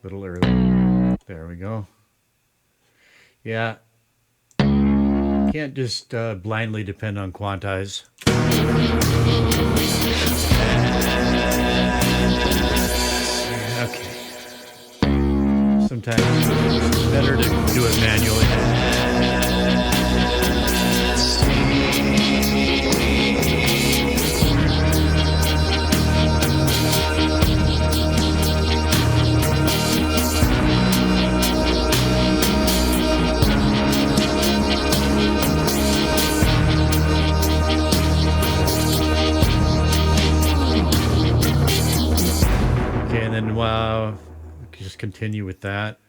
Little early. There we go. Yeah. Can't just blindly depend on quantize. Okay. Sometimes it's better to do it manually. Wow, we could just continue with that.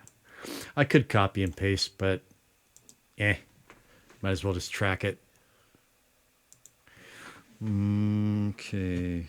I could copy and paste, but might as well just track it. Okay.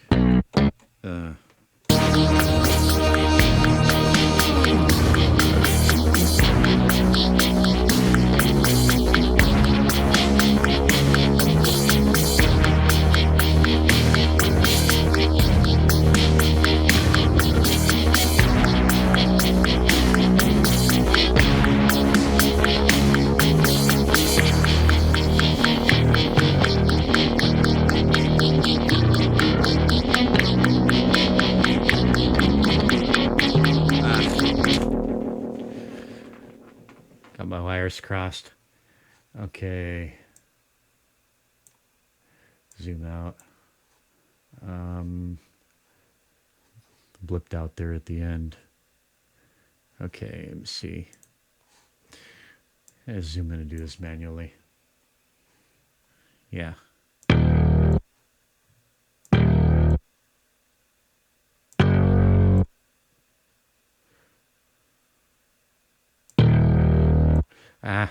Got my wires crossed. Okay. Zoom out. Blipped out there at the end. Okay, let me see. Let's zoom in and do this manually. Yeah. Ah.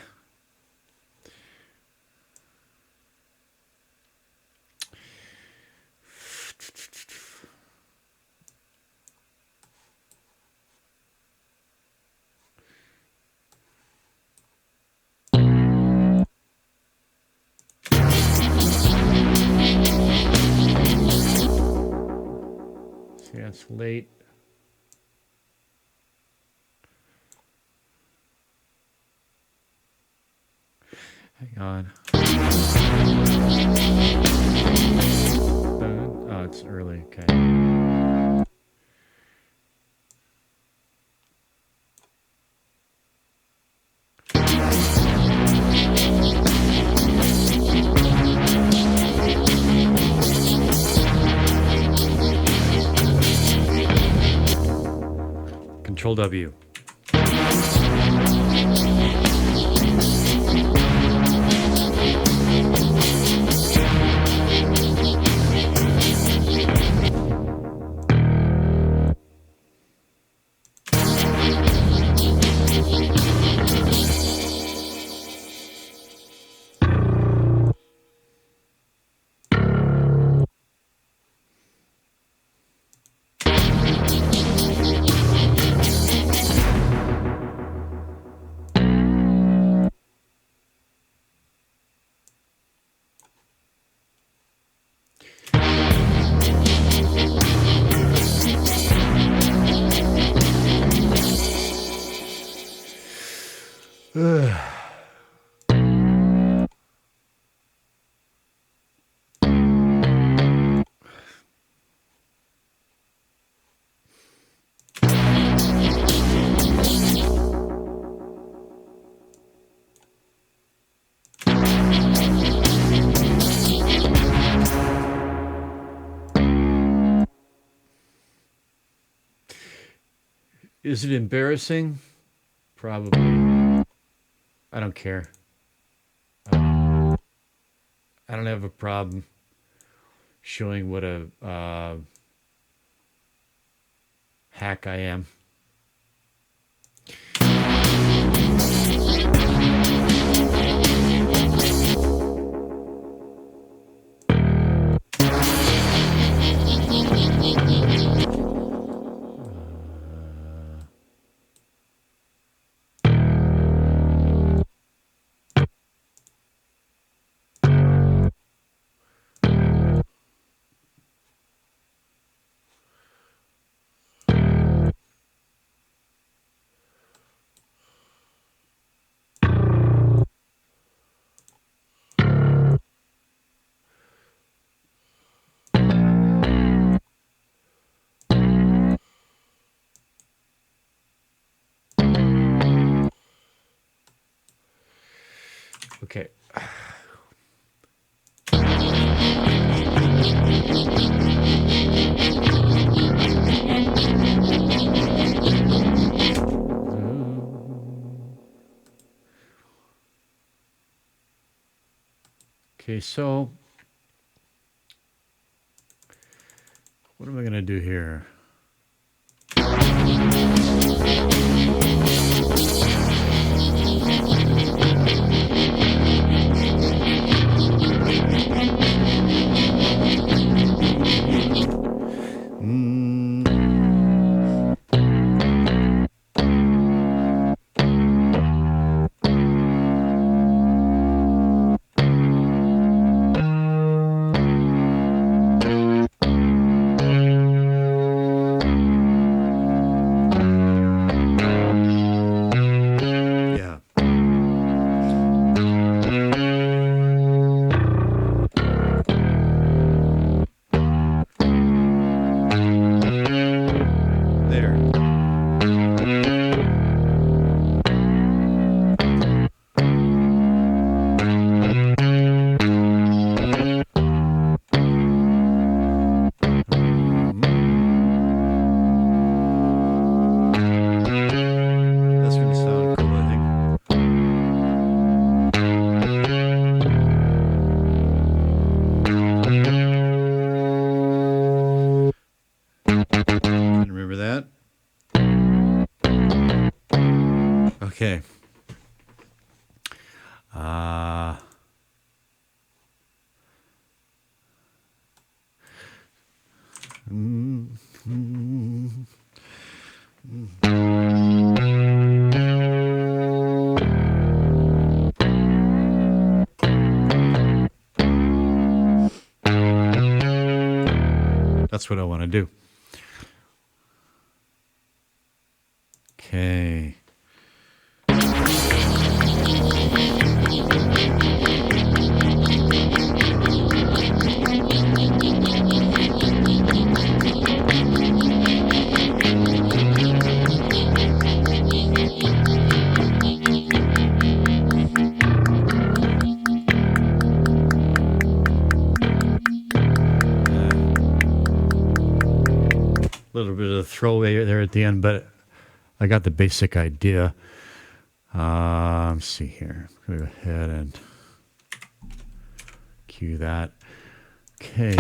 See, that's late. Hang on. Oh, it's early. Okay. Control W. Is it embarrassing? Probably. I don't care. I don't have a problem showing what a hack I am. Okay. Okay, so what am I going to do here? Okay. That's what I want to do. Okay. A little bit of a throwaway there at the end, but I got the basic idea. Let's see here. I'm going to go ahead and cue that. Okay.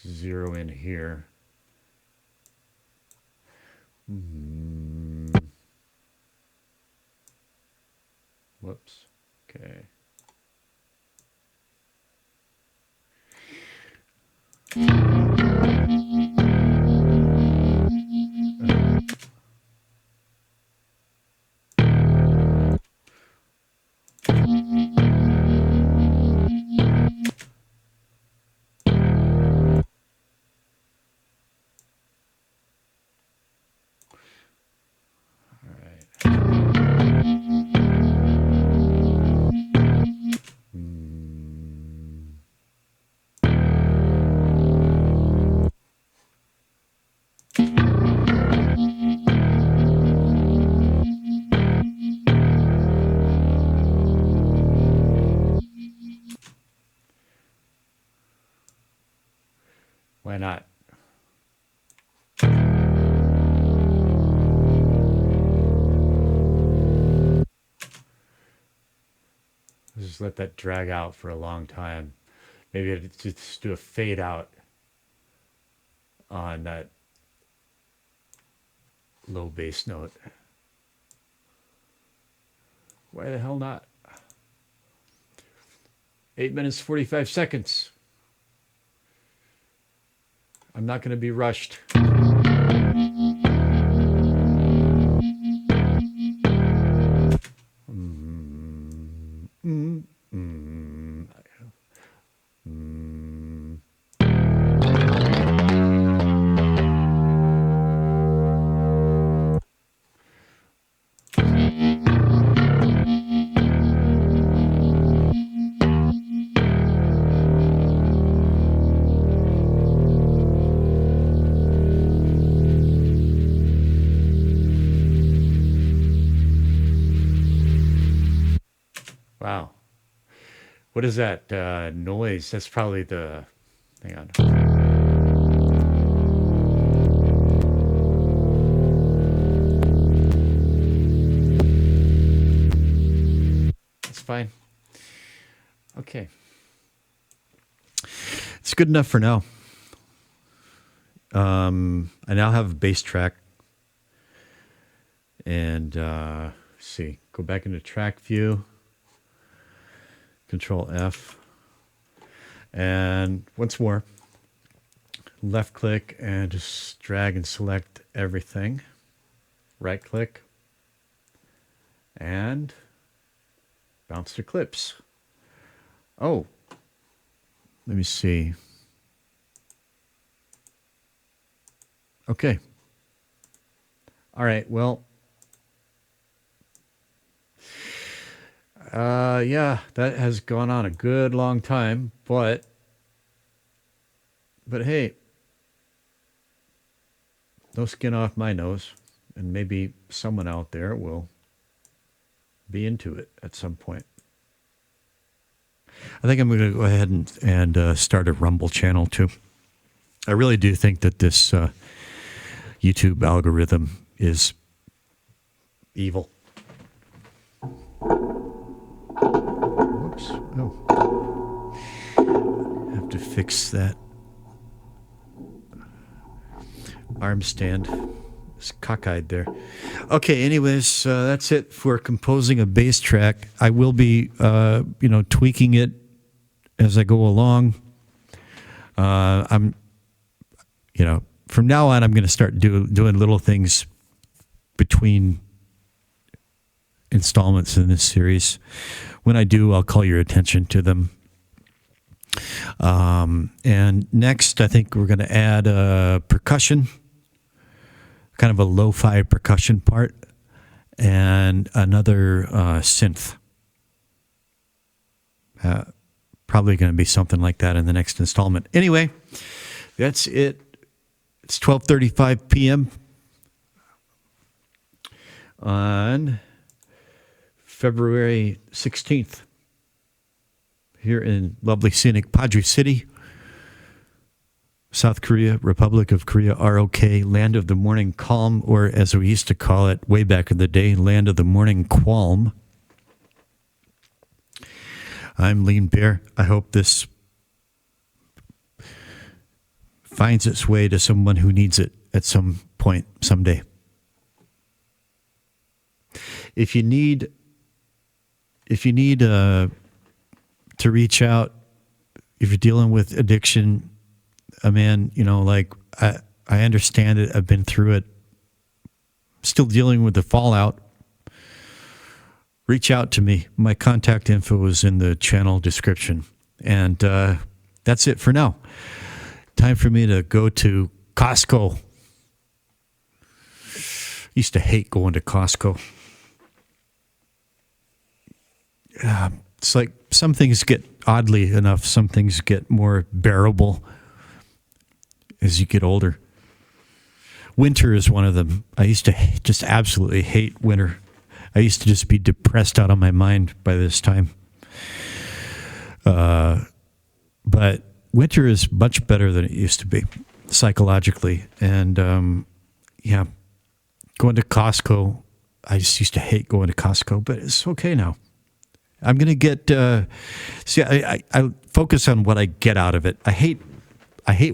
Zero in here. Whoops. Okay. Why not? Just let that drag out for a long time. Maybe just do a fade out on that low bass note. Why the hell not? 8 minutes, 45 seconds. I'm not going to be rushed. Wow. What is that noise? That's probably the... Hang on. That's fine. Okay. It's good enough for now. I now have a bass track. And let's see. Go back into track view. Control F. And once more, left click and just drag and select everything. Right click and bounce to clips. Oh, let me see. Okay. All right. Well, yeah, that has gone on a good long time, but hey, no skin off my nose, and maybe someone out there will be into it at some point. I think I'm going to go ahead and start a Rumble channel too. I really do think that this YouTube algorithm is evil. Whoops. Oh. I have to fix that arm stand. It's cockeyed there. Okay, anyways, that's it for composing a bass track. I will be, tweaking it as I go along. From now on, I'm going to start doing little things between installments in this series. When I do, I'll call your attention to them. And next, I think we're going to add percussion, kind of a lo-fi percussion part, and another synth. Probably going to be something like that in the next installment. Anyway, that's it. It's 12:35 p.m. on February 16th here in lovely scenic Padre City, South Korea, Republic of Korea, ROK, land of the morning calm, or as we used to call it way back in the day, land of the morning qualm. I'm Lean Bear. I hope this finds its way to someone who needs it at some point, someday. If you need if you need to reach out, if you're dealing with addiction, man, like I understand it. I've been through it. Still dealing with the fallout. Reach out to me. My contact info is in the channel description. And that's it for now. Time for me to go to Costco. Used to hate going to Costco. It's like some things get, oddly enough, some things get more bearable as you get older. Winter is one of them. I used to just absolutely hate winter. I used to just be depressed out of my mind by this time. But winter is much better than it used to be psychologically. And going to Costco, I just used to hate going to Costco, but it's okay now. I'm going to get, I focus on what I get out of it. I hate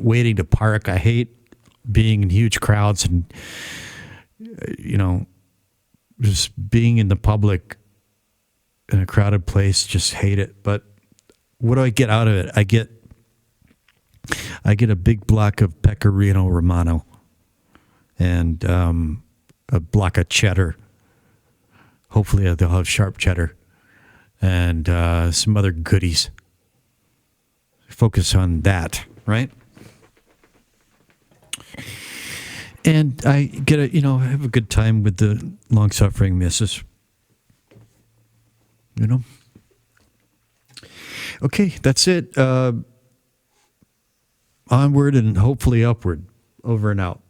waiting to park. I hate being in huge crowds and, just being in the public in a crowded place, just hate it. But what do I get out of it? I get a big block of Pecorino Romano and a block of cheddar. Hopefully they'll have sharp cheddar and some other goodies. Focus on that, right? And I get have a good time with the long-suffering missus. Okay, that's it. Onward and hopefully upward. Over and out.